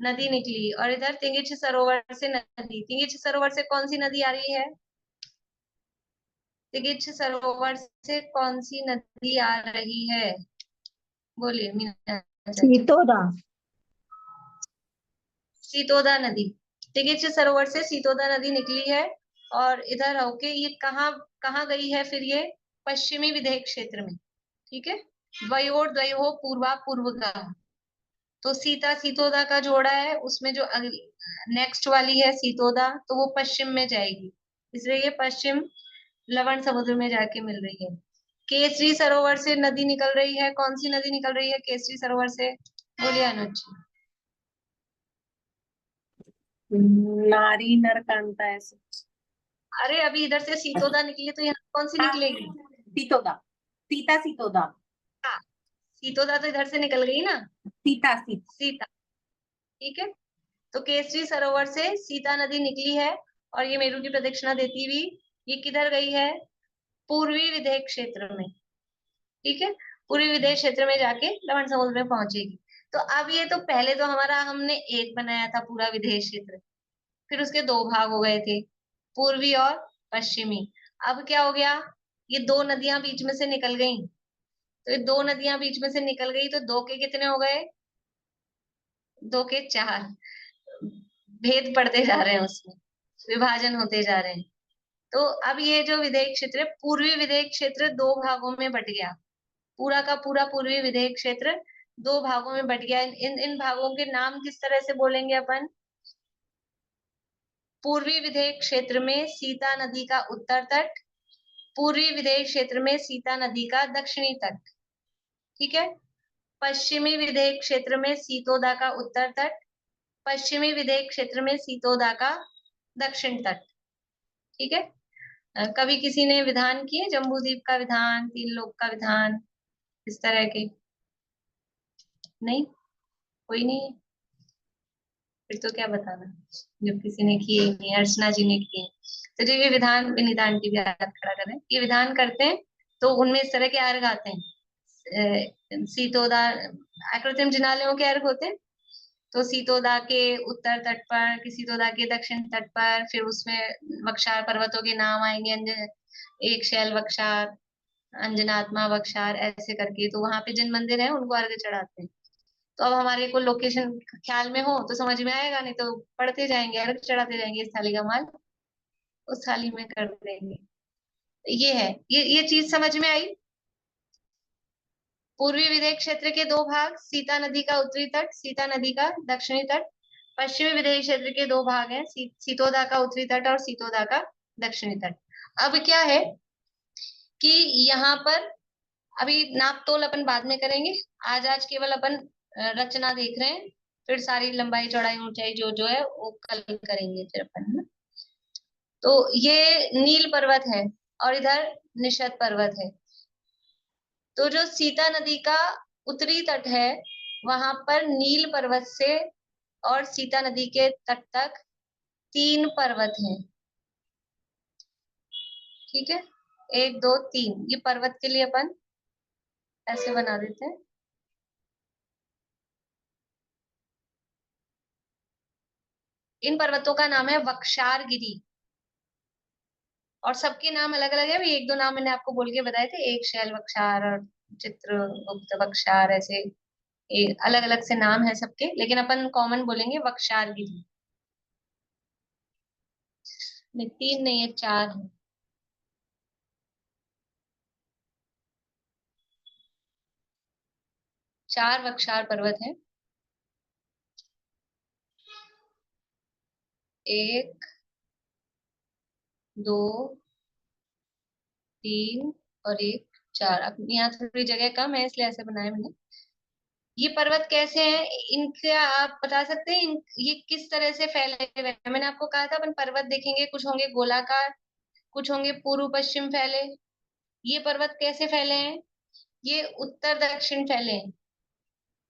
[SPEAKER 1] नदी निकली, और इधर तिंगिच सरोवर से नदी, तिंगिच सरोवर से कौन सी नदी आ रही है, तिगिच सरोवर से कौन सी नदी आ रही है, बोलिए मीना चाची।
[SPEAKER 8] सीतोदा।
[SPEAKER 1] सीतोदा नदी, तिगिच सरोवर से सीतोदा नदी निकली है, और इधर होके ये कहाँ कहाँ गई है फिर, ये पश्चिमी विधेयक क्षेत्र में, ठीक है। द्वयोर द्वयो पूर्वा पूर्व का, तो सीता सीतोदा का जोड़ा है, उसमें जो नेक्स्ट वाली है सीतोदा, तो वो पश्चिम में जाएगी, इसलिए ये पश्चिम लवण समुद्र में जाके मिल रही है। केसरी सरोवर से नदी निकल रही है, कौन सी नदी निकल रही है केसरी सरोवर से, बोलिए अनुज जी।
[SPEAKER 5] नारी नरकांता ऐसे।
[SPEAKER 1] अरे अभी इधर से सीतोदा निकली है, तो यहाँ कौन सी निकलेगी,
[SPEAKER 8] सीतोदा, सीता सीतोदा।
[SPEAKER 1] हाँ, सीतोदा तो इधर से निकल गई ना,
[SPEAKER 8] सीता
[SPEAKER 1] सीता, ठीक है। तो केसरी सरोवर से सीता नदी निकली है, और ये मेरू की प्रदक्षिणा देती हुई ये किधर गई है, पूर्वी विधेयक क्षेत्र में, ठीक है। पूर्वी विधेयक क्षेत्र में जाके लवण समुद्र में पहुंचेगी। तो अब ये तो पहले तो हमारा हमने एक बनाया था पूरा विधेयक क्षेत्र, फिर उसके दो भाग हो गए थे, पूर्वी और पश्चिमी। अब क्या हो गया, ये दो नदियां बीच में से निकल गई, तो ये दो नदियां बीच में से निकल गई, तो दो के कितने हो गए, दो के चार, भेद पड़ते जा रहे हैं, उसमें विभाजन होते जा रहे हैं। तो अब ये जो विधेयक क्षेत्र है, पूर्वी विधेयक क्षेत्र दो भागों में बट गया, पूरा का पूरा पूर्वी विधेयक क्षेत्र दो भागों में बट गया। इन भागों के नाम किस तरह से बोलेंगे अपन, पूर्वी विधेयक क्षेत्र में सीता नदी का उत्तर तट, पूर्वी विधेयक क्षेत्र में सीता नदी का दक्षिणी तट, ठीक है। पश्चिमी विधेयक क्षेत्र में सीतोदा का उत्तर तट, पश्चिमी विधेयक क्षेत्र में सीतोदा का दक्षिण तट, ठीक है। कभी किसी ने विधान किए, जम्बूद्वीप का विधान, तीन लोक का विधान, इस तरह के, नहीं, कोई नहीं, फिर तो क्या बताना, जब किसी ने किए ही नहीं, अर्चना जी ने किए। तो जो ये विधान विनीता आंटी भी याद खड़ा करें, ये विधान करते हैं तो उनमें इस तरह के अर्घ आते हैं, सीतोदा, आकृतिम जिनालयों के अर्घ होते हैं, तो सीतोदा के उत्तर तट पर, सीतोदा के दक्षिण तट पर, फिर उसमें वक्षार पर्वतों के नाम आएंगे, एक शैल वक्षार, अंजनात्मा वक्षार, ऐसे करके। तो वहां पे जिन मंदिर है उनको अर्घ्य चढ़ाते हैं। तो अब हमारे को लोकेशन ख्याल में हो तो समझ में आएगा, नहीं तो पढ़ते जाएंगे, अर्घ्य चढ़ाते जाएंगे, इस थाली का माल उस थाली में कर देंगे। ये है, ये चीज समझ में आई। पूर्वी विदय क्षेत्र के 2 भाग, सीता नदी का उत्तरी तट, सीता नदी का दक्षिणी तट। पश्चिमी विदय क्षेत्र के 2 भाग हैं, सीतोदा का उत्तरी तट और सीतोदा का दक्षिणी तट। अब क्या है कि यहाँ पर अभी नाप तोल अपन बाद में करेंगे, आज केवल अपन रचना देख रहे हैं, फिर सारी लंबाई चौड़ाई ऊंचाई जो है वो कल करेंगे फिर अपन, है ना। तो ये नील पर्वत है और इधर निषद पर्वत है। तो जो सीता नदी का उत्तरी तट है वहां पर नील पर्वत से और सीता नदी के तट तक 3 पर्वत हैं, ठीक है, 1 2 3। ये पर्वत के लिए अपन ऐसे बना देते हैं। इन पर्वतों का नाम है वक्षार गिरी, और सबके नाम अलग अलग है। 1 2 नाम मैंने आपको बोल के बताए थे, एक शैल वक्षार और चित्रगुप्त वक्षार, ऐसे अलग अलग से नाम है सबके, लेकिन अपन कॉमन बोलेंगे वक्षार गिरी। नहीं 3 नहीं है, 4 है। चार वक्षार पर्वत है, 1 2 3 और 1 4। अब यहाँ थोड़ी जगह कम है इसलिए ऐसे बनाया मैंने। ये पर्वत कैसे हैं, इनका आप बता सकते हैं ये किस तरह से फैले हुए हैं। मैंने आपको कहा था अपन पर्वत देखेंगे, कुछ होंगे गोलाकार, कुछ होंगे पूर्व पश्चिम फैले। ये पर्वत कैसे फैले हैं, ये उत्तर दक्षिण फैले हैं,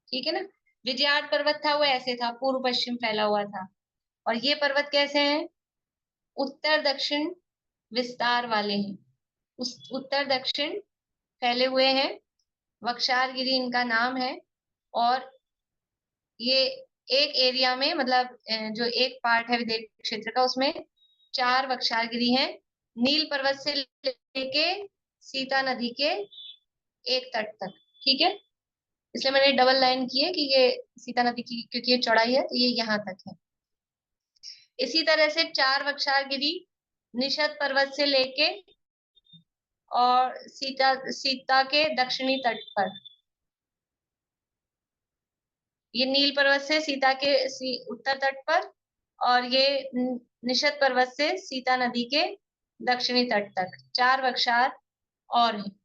[SPEAKER 1] ठीक है ना। विजयार्ड पर्वत था वो ऐसे था, पूर्व पश्चिम फैला हुआ था। और ये पर्वत कैसे हैं, उत्तर दक्षिण विस्तार वाले हैं, उस उत्तर दक्षिण फैले हुए हैं। वक्षार गिरी इनका नाम है। और ये एक एरिया में, मतलब जो एक पार्ट है विदय क्षेत्र का, उसमें 4 वक्षार गिरी हैं, नील पर्वत से लेके सीता नदी के एक तट तक, ठीक है। इसलिए मैंने डबल लाइन की है कि ये सीता नदी की, क्योंकि ये चौड़ाई है तो ये यहाँ तक है। इसी तरह से 4 वक्षार गिरी निषद पर्वत से लेके और सीता के दक्षिणी तट पर, ये नील पर्वत से सीता के उत्तर तट पर, और ये निषद पर्वत से सीता नदी के दक्षिणी तट तक 4 वक्षार और हैं।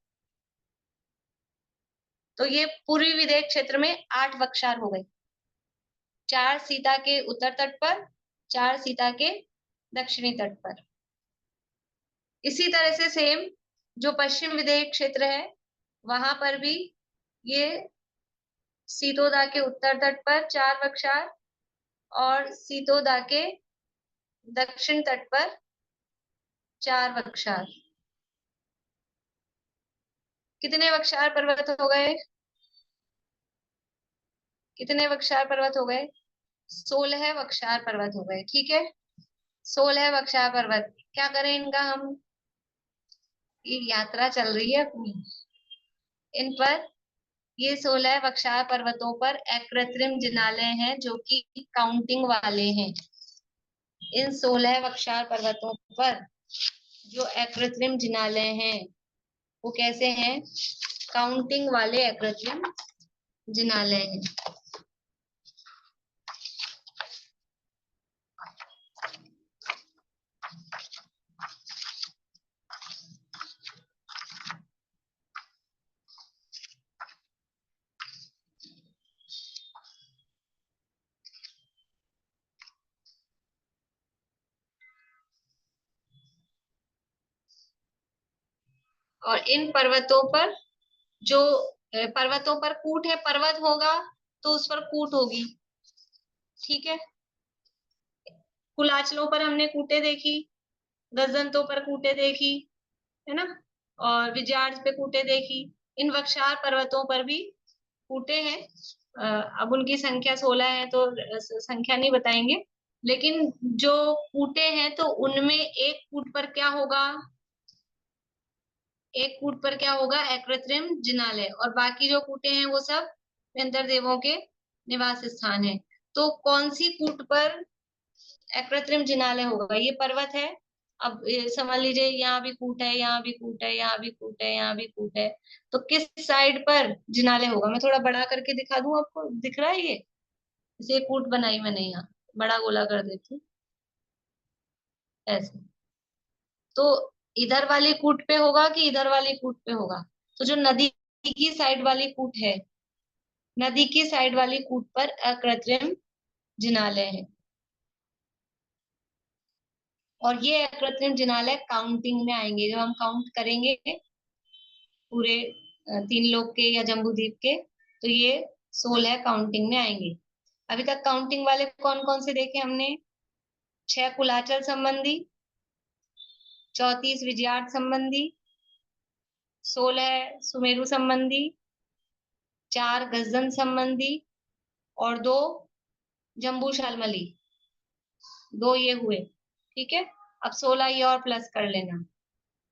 [SPEAKER 1] तो ये पूर्वी विदय क्षेत्र में 8 वक्षार हो गए, 4 सीता के उत्तर तट पर, 4 सीता के दक्षिणी तट पर। इसी तरह से सेम जो पश्चिम विदय क्षेत्र है वहां पर भी ये सीतोदा के उत्तर तट पर 4 वक्षार और सीतोदा के दक्षिण तट पर 4 वक्षार। कितने वक्षार पर्वत हो गए, कितने वक्षार पर्वत हो गए, 16 वक्षार पर्वत हो गए, ठीक है। 16 वक्षार पर्वत, क्या करें इनका हम, ये यात्रा चल रही है अपनी, इन पर ये 16 वक्षार पर्वतों पर अकृत्रिम जिनालय हैं जो कि काउंटिंग वाले हैं। इन 16 वक्षार पर्वतों पर जो अकृत्रिम जिनालय हैं वो कैसे हैं, काउंटिंग वाले अकृत्रिम जिनालय हैं। और इन पर्वतों पर जो पर्वतों पर कूट है, पर्वत होगा तो उस पर कूट होगी, ठीक है। कुलाचलों पर हमने कूटे देखी, गजंतों पर कूटे देखी, है ना, और विजयार्ड पे कूटे देखी। इन वक्षार पर्वतों पर भी कूटे हैं अब उनकी संख्या 16 है तो संख्या नहीं बताएंगे, लेकिन जो कूटे हैं तो उनमें एक कूट पर क्या होगा, एक कूट पर क्या होगा, अकृत्रिम जिनालय, और बाकी जो कूटे हैं वो सब निरंतर देवों के निवास स्थान है। तो कौन सी कूट पर अकृत्रिम जिनालय होगा? ये पर्वत है। अब समझ लीजिए यहाँ भी कूट है, यहाँ भी कूट है, यहाँ भी कूट है, यहाँ भी कूट है, तो किस साइड पर जिनालय होगा? मैं थोड़ा बड़ा करके दिखा दूं, आपको दिख रहा है ये? इसे कूट बनाई मैंने, यहाँ बड़ा गोला कर देती हूँ ऐसे। तो इधर वाली कूट पे होगा कि इधर वाली कूट पे होगा? तो जो नदी की साइड वाली कूट है, नदी की साइड वाली कूट पर अकृत्रिम जिनालय है। और ये अकृत्रिम जिनालय काउंटिंग में आएंगे, जब हम काउंट करेंगे पूरे 3 लोक के या जम्बूद्वीप के, तो ये 16 काउंटिंग में आएंगे। अभी तक काउंटिंग वाले कौन कौन से देखे हमने? 6 कुलाचल संबंधी, 34 विजयार्थ संबंधी, 16 सुमेरु संबंधी, 4 गजदन संबंधी और 2 जम्बू शालमली, 2 ये हुए। ठीक है, अब 16 ये और प्लस कर लेना।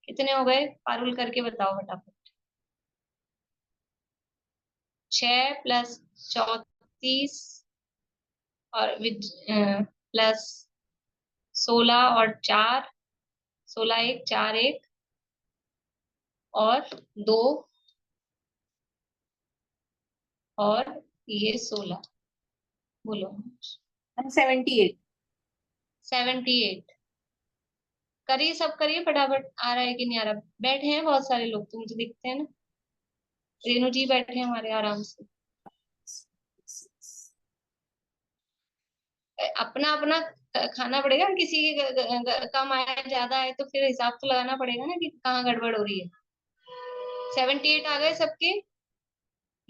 [SPEAKER 1] कितने हो गए? पारुल करके बताओ फटाफट। 6 प्लस 34 और प्लस 16 और 4, 16 1 4 1 और 2 और ये 16, बोलो।
[SPEAKER 7] 78।
[SPEAKER 1] 78 करिए, सब करिए फटाफट। आ रहा है कि नहीं आ रहा? बैठे हैं बहुत सारे लोग तो मुझे दिखते हैं ना। रेणु जी बैठे हैं हमारे आराम से। अपना अपना खाना पड़ेगा, किसी के कम आया ज्यादा है तो फिर हिसाब तो लगाना पड़ेगा ना कि कहाँ गड़बड़ हो रही है। 78 आ गए सबके?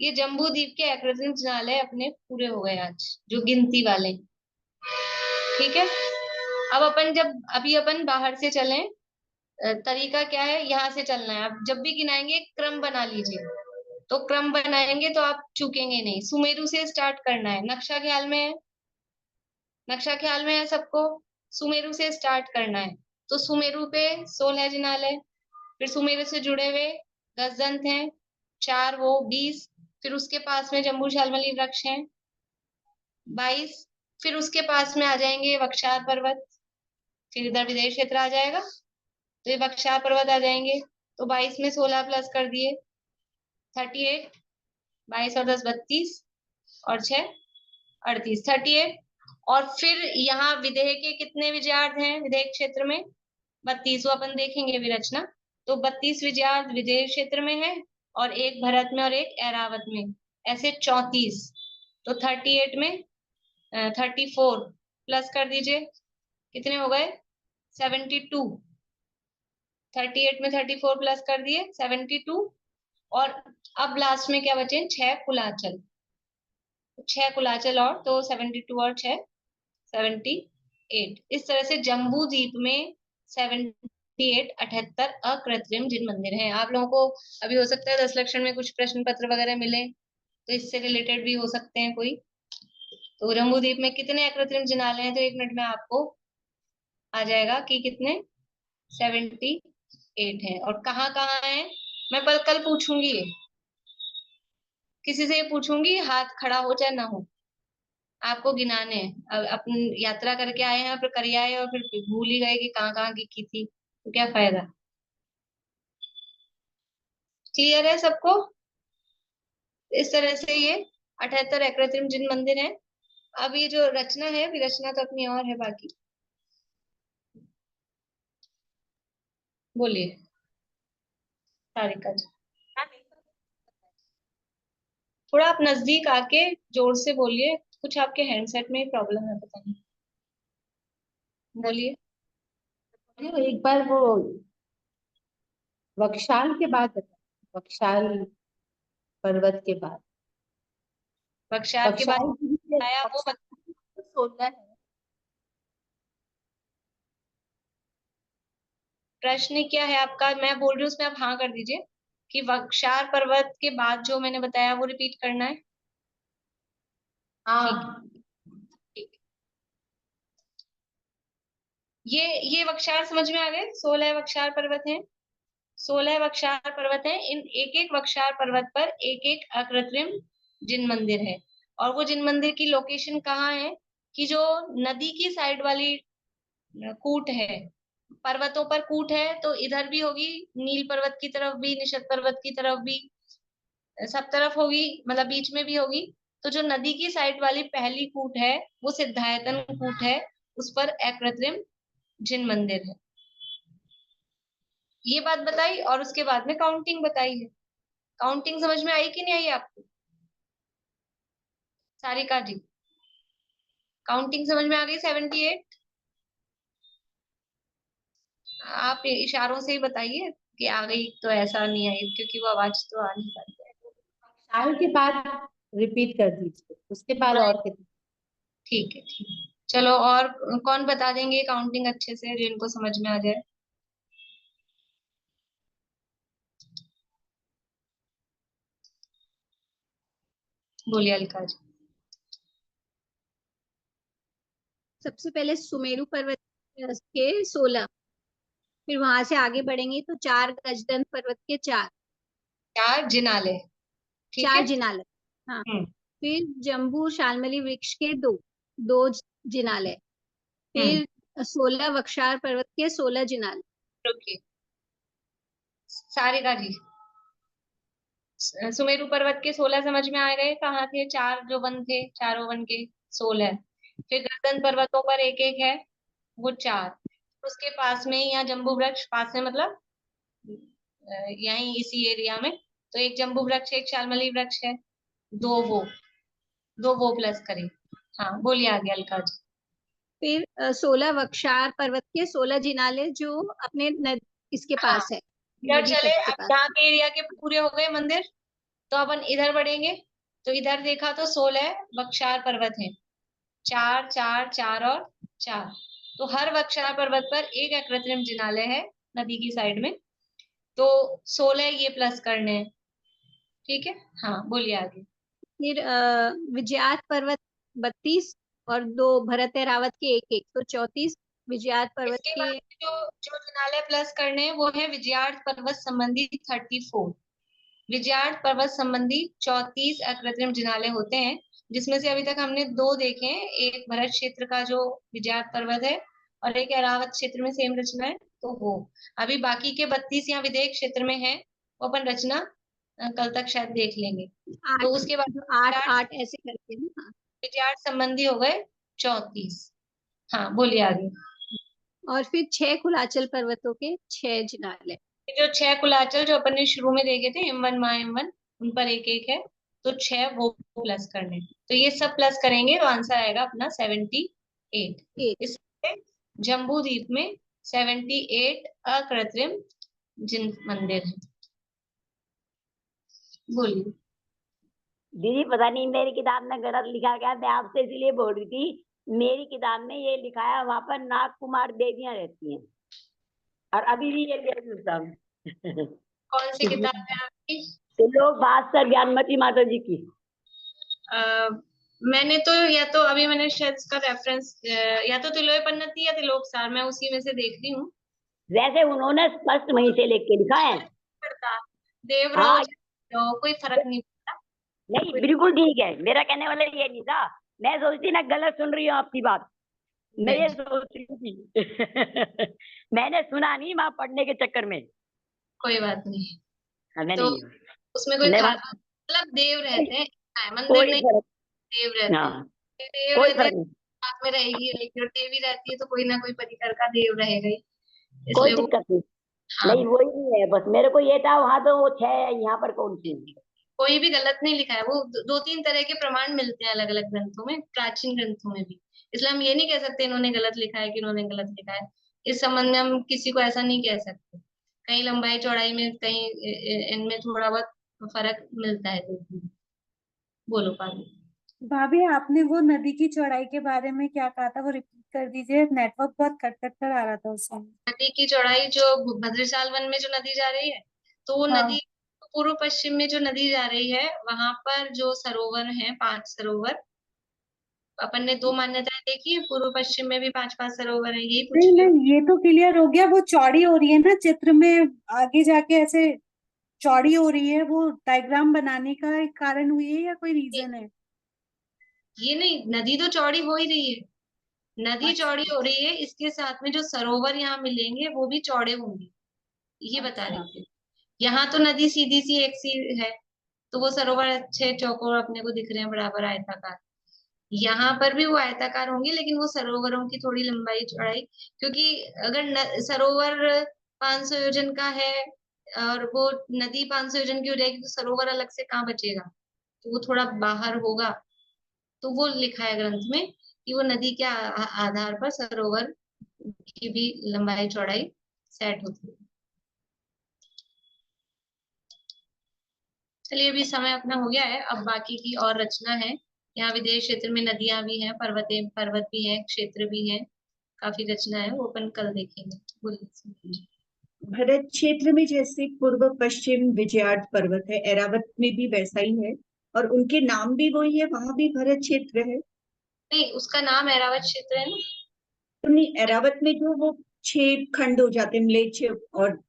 [SPEAKER 1] ये जम्बू द्वीप के अकृत्रिम जिनालय अपने पूरे हो गए आज, जो गिनती वाले। ठीक है, अब अपन जब अभी अपन बाहर से चलें, तरीका क्या है, यहाँ से चलना है। अब जब भी गिनाएंगे क्रम बना लीजिए, तो क्रम बनाएंगे तो आप चूकेंगे नहीं। सुमेरु से स्टार्ट करना है। नक्शा ख्याल में है? नक्शा ख्याल में है सबको? सुमेरु से स्टार्ट करना है। तो सुमेरु पे 16 जिनालय, फिर सुमेरु से जुड़े हुए गजदंत हैं 4, वो 20, फिर उसके पास में जम्बू शालमली वृक्ष हैं 22, फिर उसके पास में आ जाएंगे वक्षार पर्वत, फिर इधर विदेश क्षेत्र आ जाएगा, तो ये वक्षार पर्वत आ जाएंगे। तो 22 में 16 प्लस कर दिए 38, 22 और 10 32 और 6 38, 38। और फिर यहाँ विदेह के कितने विजयार्थ हैं विदेह क्षेत्र में? 32, वो अपन देखेंगे विरचना। तो 32 विजयार्थ विदेह क्षेत्र में है और एक भरत में और एक ऐरावत में, ऐसे 34। तो 38 में 34 प्लस कर दीजिए, कितने हो गए? 72। 38 में 34 प्लस कर दिए 72। और अब लास्ट में क्या बचे? 6 कुलाचल, 6 कुलाचल और, तो 72 और 6 78। इस तरह से जम्बू द्वीप में 78 78 अकृत्रिम जिन मंदिर हैं। आप लोगों को अभी हो सकता है 10 लक्षण में कुछ प्रश्न पत्र वगैरह मिले, तो इससे रिलेटेड भी हो सकते हैं कोई। तो जम्बू द्वीप में कितने अकृत्रिम जिनालय हैं? तो 1 मिनट में आपको आ जाएगा कि कितने, 78 है। और कहाँ कहाँ है मैं कल पूछूंगी, ये किसी से पूछूंगी, हाथ खड़ा हो चाहे ना हो, आपको गिनाने हैं। अब अपन यात्रा करके आए हैं, फिर कर आए और फिर भूल ही गए कि कहाँ कहाँ की थी, तो क्या फायदा। क्लियर है सबको? इस तरह से ये 78 अकृत्रिम जिन मंदिर हैं। अब ये जो रचना है, विरचना तो अपनी और है बाकी। बोलिए सारिका जी, थोड़ा आप नजदीक आके जोर से बोलिए, कुछ आपके हैंडसेट में ही प्रॉब्लम है, पता नहीं। बोलिए।
[SPEAKER 8] एक बार वो वक्षाल के बाद बताओ, वक्षाल पर्वत के बाद।
[SPEAKER 1] बख्शार के बाद
[SPEAKER 8] वक्षाल
[SPEAKER 1] आया वो
[SPEAKER 8] 16 है।
[SPEAKER 1] प्रश्न क्या है आपका? मैं बोल रही हूँ उसमें आप हाँ कर दीजिए कि वक्षार पर्वत के बाद जो मैंने बताया वो रिपीट करना है।
[SPEAKER 8] हाँ
[SPEAKER 1] ठीक है। ये वक्षार समझ में आ गए? 16 वक्षार पर्वत हैं। 16 वक्षार पर्वत हैं। इन एक एक वक्षार पर्वत पर एक एक अकृत्रिम जिन मंदिर है। और वो जिन मंदिर की लोकेशन कहाँ है कि जो नदी की साइड वाली कूट है, पर्वतों पर कूट है, तो इधर भी होगी, नील पर्वत की तरफ भी, निषद पर्वत की तरफ भी, सब तरफ होगी, मतलब बीच में भी होगी। तो जो नदी की साइड वाली पहली कूट है वो सिद्धायतन कूट है, उस पर अकृत्रिम जिन मंदिर है। ये बात बताई और उसके बाद में काउंटिंग बताई है। काउंटिंग समझ में आई कि नहीं आई आपको सारिका जी? काउंटिंग समझ में आ गई? 78। आप इशारों से ही बताइए कि आ गई, तो ऐसा नहीं आई क्योंकि वो आवाज तो आ नहीं पाती है।
[SPEAKER 8] साल के बाद रिपीट कर दीजिए, उसके बाद और कितने।
[SPEAKER 1] ठीक है, ठीक है। चलो, और कौन बता देंगे काउंटिंग अच्छे से जिनको समझ में आ जाए? बोलिए अलका जी।
[SPEAKER 11] सबसे पहले सुमेरु पर्वत के 16, फिर वहां से आगे बढ़ेंगे तो 4 गजदंत पर्वत के 4,
[SPEAKER 1] 4 जिनाले, ठीक
[SPEAKER 11] 4
[SPEAKER 1] है।
[SPEAKER 11] जिनालय। हाँ, फिर जम्बू शालमली वृक्ष के 2 जिनालय, फिर 16 वक्षार पर्वत के 16 जिनालय।
[SPEAKER 1] ओके, सारिका जी, सुमेरु पर्वत के 16 समझ में आ गए? कहाँ थे? 4 जो वन थे, चारों वन के 16। फिर गर्दन पर्वतों पर एक एक है, वो 4। उसके पास में यहाँ जम्बू वृक्ष, पास में मतलब यहीं इसी एरिया में, तो एक जम्बू वृक्ष, एक शालमली वृक्ष है, 2 वो प्लस करें। हाँ, बोलिए आगे अलका जी।
[SPEAKER 11] फिर 16 वक्षार पर्वत के 16 जिनालय जो अपने इसके पास है,
[SPEAKER 1] इधर
[SPEAKER 11] नदी
[SPEAKER 1] चले।
[SPEAKER 11] तट के
[SPEAKER 1] अब
[SPEAKER 11] पास।
[SPEAKER 1] यहाँ के एरिया के पूरे हो गए मंदिर, तो अपन इधर बढ़ेंगे। तो इधर देखा तो 16 वक्षार पर्वत हैं, 4 4 4 और 4। तो हर वक्षार पर्वत पर एक अकृत्रिम जिनालय है नदी की साइड में, तो 16 ये प्लस करने हैं। ठीक है, हाँ बोलिए आगे।
[SPEAKER 11] फिर विजयात पर्वत 32 और 2 भरत रावत के 1 तो 34 विजयात पर्वत
[SPEAKER 1] इसके
[SPEAKER 11] के।
[SPEAKER 1] बाद जो जो जिनालय प्लस करने हैं वो है विजयार्थ पर्वत संबंधी 34। विजयार्थ पर्वत संबंधी 34 अकृत्रिम जिनालय होते हैं, जिसमें से अभी तक हमने 2 देखे हैं। एक भरत क्षेत्र का जो विजयार्थ पर्वत है, और एक अरावत क्षेत्र में सेम रचना है, तो वो अभी बाकी के 32 यहाँ विदेह क्षेत्र में है, वो अपन रचना कल तक शायद देख लेंगे। तो उसके बाद
[SPEAKER 11] 8 ऐसे करके ना।
[SPEAKER 1] विजयार्थ संबंधी हो गए 34। हाँ बोलिए आगे।
[SPEAKER 11] और फिर 6 कुलाचल पर्वतों के 6 जिनालय।
[SPEAKER 1] जो 6 कुलाचल जो अपन ने शुरू में देखे थे, M1 मा M1, उन पर एक एक है, तो 6 वो प्लस करने। तो ये सब प्लस करेंगे तो आंसर आएगा अपना 78। इससे जम्बू द्वीप में 78 अकृत्रिम जिन मंदिर है। बोलिए
[SPEAKER 9] दीदी, पता नहीं मेरी किताब में गलत लिखा गया, मैं आपसे इसलिए बोल रही थी। मेरी किताब में ये लिखा है वहां पर नाग कुमार देवियां रहती हैं, और अभी भी ये
[SPEAKER 1] कौन सी किताब है आपकी?
[SPEAKER 9] त्रिलोक भास्कर ज्ञानमती माता जी की।
[SPEAKER 1] मैंने तो, या तो अभी मैंने शायद इसका रेफरेंस, या तो तिलोक पन्नती या तिलोक सार, मैं उसी में से देख रही हूँ।
[SPEAKER 9] वैसे उन्होंने स्पष्ट वहीं से लिख के लिखा है।
[SPEAKER 1] देवराज कोई फर्क नहीं पड़ता।
[SPEAKER 9] नहीं, बिल्कुल ठीक है, मेरा कहने वाला ये नहीं था। मैं सोचती ना गलत सुन रही हूँ आपकी बात, मैं ये सोच रही थी। मैंने सुना नहीं वहां पढ़ने के चक्कर में।
[SPEAKER 1] कोई बात नहीं।
[SPEAKER 9] तो
[SPEAKER 1] उसमें कोई खास मतलब देव रहते हैं, मंदिर नहीं, देव रहते हैं। देव रहते हैं, साथ में रहेगी, जो देवी रहती है तो कोई ना कोई परिकर का देव रहेगा ही।
[SPEAKER 9] कोई दिक्कत नहीं। नहीं, वही नहीं है, बस मेरे को ये था वहां तो वो 6 है, यहाँ पर कौन सी?
[SPEAKER 1] कोई भी गलत नहीं लिखा है, वो 2-3 तरह के प्रमाण मिलते हैं अलग अलग ग्रंथों में, प्राचीन ग्रंथों में भी। इसलिए हम ये नहीं कह सकते इन्होंने गलत लिखा है कि इन्होंने गलत लिखा है। इस संबंध में हम किसी को ऐसा नहीं कह सकते। कहीं लंबाई चौड़ाई में, कहीं इनमें थोड़ा बहुत फर्क मिलता है। बोलो पानी।
[SPEAKER 3] भाभी, आपने वो नदी की चौड़ाई के बारे में क्या कहा था, वो रिपीट कर दीजिए, नेटवर्क बहुत कट कट कर आ रहा था उस समय।
[SPEAKER 1] नदी की चौड़ाई जो भद्रशाल वन में जो नदी जा रही है, तो वो नदी पूर्व पश्चिम में जो नदी जा रही है, वहां पर जो सरोवर हैं, 5 सरोवर, अपन ने 2 मान्यताएं देखी है, पूर्व पश्चिम में भी 5-5 सरोवर है, यही पूछ
[SPEAKER 3] नहीं
[SPEAKER 1] रही हूँ।
[SPEAKER 3] नहीं, ये तो क्लियर हो गया, वो चौड़ी हो रही है ना चित्र में, आगे जाके ऐसे चौड़ी हो रही है, वो डायग्राम बनाने का एक कारण हुई है या कोई रीजन है?
[SPEAKER 1] ये नहीं, नदी तो चौड़ी हो ही रही है, नदी चौड़ी हो रही है, इसके साथ में जो सरोवर यहाँ मिलेंगे वो भी चौड़े होंगे, ये बता रही थी। यहाँ तो नदी सीधी सी एक सी है, तो वो सरोवर अच्छे चौकोर अपने को दिख रहे हैं, बराबर आयताकार। यहाँ पर भी वो आयताकार होंगे, लेकिन वो सरोवरों की थोड़ी लंबाई चौड़ाई, क्योंकि अगर सरोवर 500 योजन का है और वो नदी 500 योजन की हो जाएगी, तो सरोवर अलग से कहाँ बचेगा, तो वो थोड़ा बाहर होगा। तो वो लिखा है ग्रंथ में कि वो नदी के आधार पर सरोवर की भी लंबाई चौड़ाई सेट होती है। चलिए, अभी समय अपना हो गया है, अब बाकी की और रचना है। यहाँ विदेश क्षेत्र में नदियां भी हैं, पर्वत भी हैं, क्षेत्र भी हैं, काफी रचना है, वो अपन कल देखेंगे। बोलिए।
[SPEAKER 4] भरत क्षेत्र में जैसे पूर्व पश्चिम विजयार्थ पर्वत है, एरावत में भी वैसा ही है, और उनके नाम भी वही है, वहां भी भरत क्षेत्र है।
[SPEAKER 1] नहीं, उसका नाम ऐरावत क्षेत्र है ना।
[SPEAKER 4] तो नहीं, एरावत में जो वो 6 खंड हो जाते हैं, म्लेच्छ और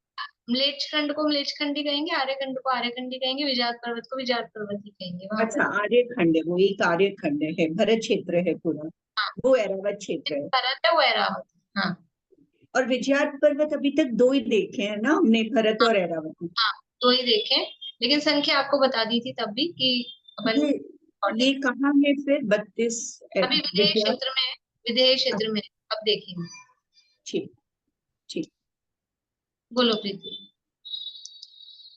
[SPEAKER 1] म्लेच्छ को म्लेच्छ ही कहेंगे, आर्यखंड को आर्यखंड ही कहेंगे, विजात पर्वत को विजात पर्वत ही कहेंगे वहां
[SPEAKER 4] अच्छा,
[SPEAKER 1] पर।
[SPEAKER 4] आर्य खंड है, वो एक आर्य खंड है, भरत क्षेत्र है पूरा,
[SPEAKER 1] हाँ,
[SPEAKER 4] वो एरावत क्षेत्र है।
[SPEAKER 1] भरत है वो ऐरावत। हाँ
[SPEAKER 4] और विजयार्थ पर्वत अभी तक 2 ही देखे हैं ना हमने, भरत और ऐरावत।
[SPEAKER 1] हाँ, 2 ही देखे, लेकिन संख्या आपको बता दी थी तब भी कि अपन
[SPEAKER 4] ये कहाँ है फिर? 32
[SPEAKER 1] अभी विदेश
[SPEAKER 4] विजयार्थ।
[SPEAKER 1] क्षेत्र में है, विदेश क्षेत्र में अब देखेंगे।
[SPEAKER 4] ठीक ठीक।
[SPEAKER 1] बोलो प्रीति।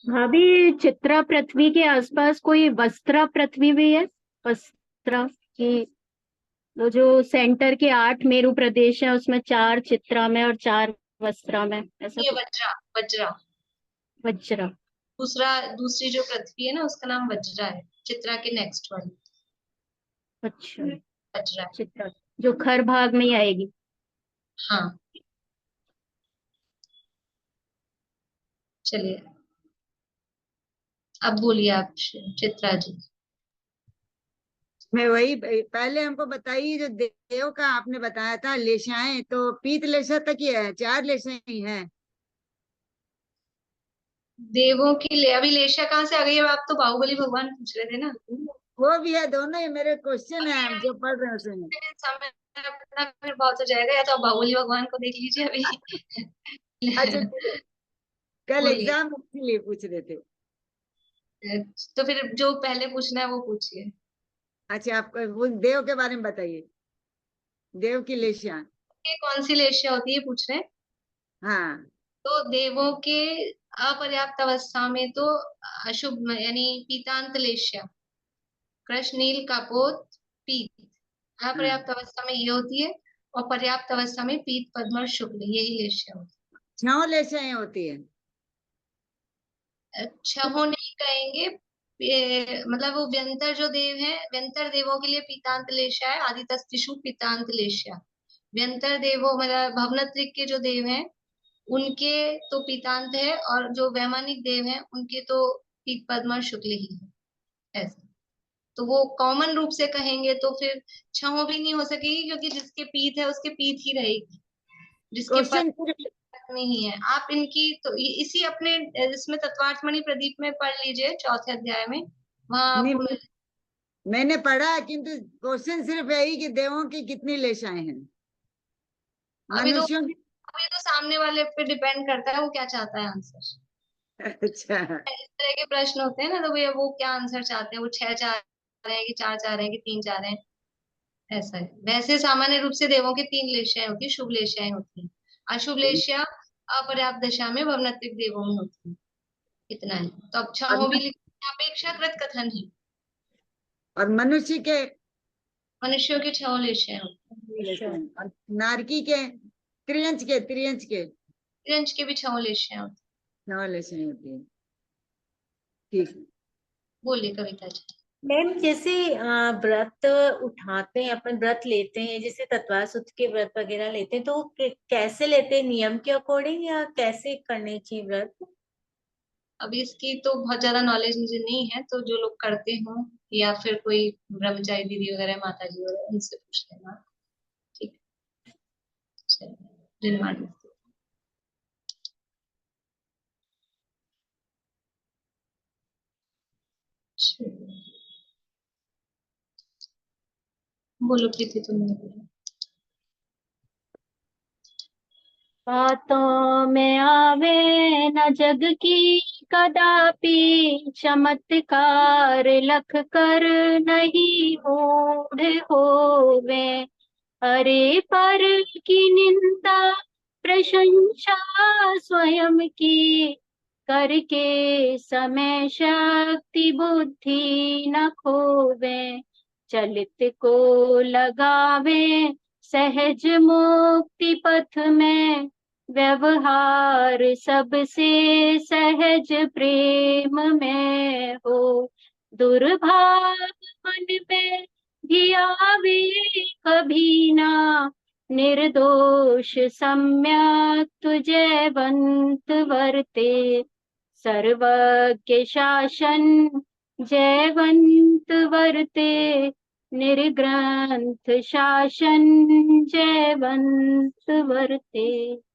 [SPEAKER 6] भाभी, चित्रा पृथ्वी के आसपास कोई वस्त्रा पृथ्वी भी है? वस्त्रा की वो जो सेंटर के 8 मेरु प्रदेश है, उसमें 4 चित्रा में और 4 वस्त्रा में, ऐसा
[SPEAKER 1] ये
[SPEAKER 6] कुछ?
[SPEAKER 1] वज्रा, वज्रा
[SPEAKER 6] वज्रा।
[SPEAKER 1] दूसरी जो पृथ्वी है ना, उसका नाम वज्रा है, चित्रा के नेक्स्ट वाली।
[SPEAKER 6] अच्छा,
[SPEAKER 1] वज्रा।
[SPEAKER 6] चित्रा जो खर भाग में ही आएगी।
[SPEAKER 1] हाँ, चलिए अब बोलिए आप चित्रा जी।
[SPEAKER 10] मैं वही पहले हमको बताइए, जो देव का आपने बताया था लेशाएं, तो पीत लेशा तक ही है, 4 लेशाएं ही हैं।
[SPEAKER 1] देवों की अभी लेशा कहाँ से आ गई? अब आप तो बाहुबली भगवान पूछ रहे थे ना।
[SPEAKER 10] वो भी है, दोनों ही मेरे क्वेश्चन है जो पढ़ रहे हैं उसमें।
[SPEAKER 1] समय अपना फिर बहुत हो जाएगा, या तो आप बाहुबली भगवान को देख लीजिए अभी।
[SPEAKER 10] अच्छा ठीक है, कल
[SPEAKER 1] बोलिए।
[SPEAKER 10] एग्जाम के लिए पूछ रहे थे।
[SPEAKER 1] तो फिर जो पहले पूछना है वो पूछिए।
[SPEAKER 10] अच्छा, आपको वो देव के बारे में बताइए, देव की लेशा।
[SPEAKER 1] ये कौन सी लेशा होती है पूछ रहे हैं?
[SPEAKER 10] हाँ,
[SPEAKER 1] तो देवों के अपर्याप्त अवस्था में तो अशुभ, यानी पीतांत लेशा, कृष्ण नील कापोत पीत, अपर्याप्त अवस्था में ये होती है, और पर्याप्त अवस्था में पीत पद्म और शुक्ल, यही लेशा होती
[SPEAKER 10] 6 लेशाएं होती है।
[SPEAKER 1] है। छहों नहीं कहेंगे, मतलब वो व्यंतर जो देव है, व्यंतर देवों के लिए पीतांत लेशा है, आदितस्तिषु पीतांत लेशा। व्यंतर देवों मतलब भवनत्रिक के जो देव हैं उनके तो पीतांत है, और जो वैमानिक देव हैं उनके तो पीत पद्म और शुक्ल ही है, ऐसा। तो वो कॉमन रूप से कहेंगे तो फिर छहों भी नहीं हो सकेगी, क्योंकि जिसके पीत है उसके पीत ही रहेगी, जिसके
[SPEAKER 10] क्वेश्चन
[SPEAKER 1] पद नहीं है। आप इनकी तो इसी अपने इसमें तत्वार्थमणि प्रदीप में पढ़ लीजिए, चौथे अध्याय में, वहां
[SPEAKER 10] नहीं,
[SPEAKER 1] आपको मिल।
[SPEAKER 10] मैंने पढ़ा, किंतु क्वेश्चन सिर्फ यही कि देवों की कितनी लेशाएं हैं, मनुष्यों की।
[SPEAKER 1] अभी तो सामने वाले पे डिपेंड करता है वो क्या चाहता है आंसर।
[SPEAKER 10] अच्छा,
[SPEAKER 1] इस तरह के प्रश्न होते हैं ना, तो भैया वो क्या आंसर चाहते हैं, वो 6 चाह रहे हैं कि 4 चाह रहे हैं कि 3 चाह रहे हैं, ऐसा है। वैसे सामान्य रूप से देवों की 3 लेशाएं होती है, शुभ लेशाएं होती है। अशुभ लेशा अपर्याप्त दशा में भवनत्रिक देवों में होती है, इतना है। तो अब छहों भी अपेक्षाकृत कथन है।
[SPEAKER 10] और मनुष्य के
[SPEAKER 1] मनुष्यों के 6 लेशाएं होती है।
[SPEAKER 10] लेशाएं, और नारकी के, त्रियंच के,
[SPEAKER 1] तिरंज के भी 6 लेशाएं होती
[SPEAKER 10] 9 लेशाएं होती है। ठीक है।
[SPEAKER 1] बोलिए कविता जी।
[SPEAKER 8] मैम, जैसे व्रत उठाते हैं, अपन व्रत लेते हैं, जैसे तत्वार सूत्र के व्रत वगैरह लेते हैं, तो कैसे लेते हैं? नियम के अकॉर्डिंग या कैसे करने चाहिए व्रत?
[SPEAKER 1] अभी इसकी तो बहुत ज्यादा नॉलेज मुझे नहीं है, तो जो लोग करते हों या फिर कोई ब्रह्मचारी दीदी वगैरह, माता जी वगैरह, उनसे पूछ लेना। ठीक है, चलिए, निर्माण। बोलो प्रीति, तुमने बोलो।
[SPEAKER 6] बातों में आवे न जग की कदापि, चमत्कार लख कर नहीं मूढ़ होवे। अरे पर की निंदा प्रशंसा स्वयं की, करके समय शक्ति बुद्धि न खोवे। चलित को लगावे सहज मुक्ति पथ में, व्यवहार सबसे सहज प्रेम में हो। दुर्भाग मन में भी आवे कभी ना, निर्दोष सम्यक तुझेवंत वर्ते। सर्वज्ञ शासन जयवंत वर्ते, निर्ग्रंथ शासन जयवंत वर्ते।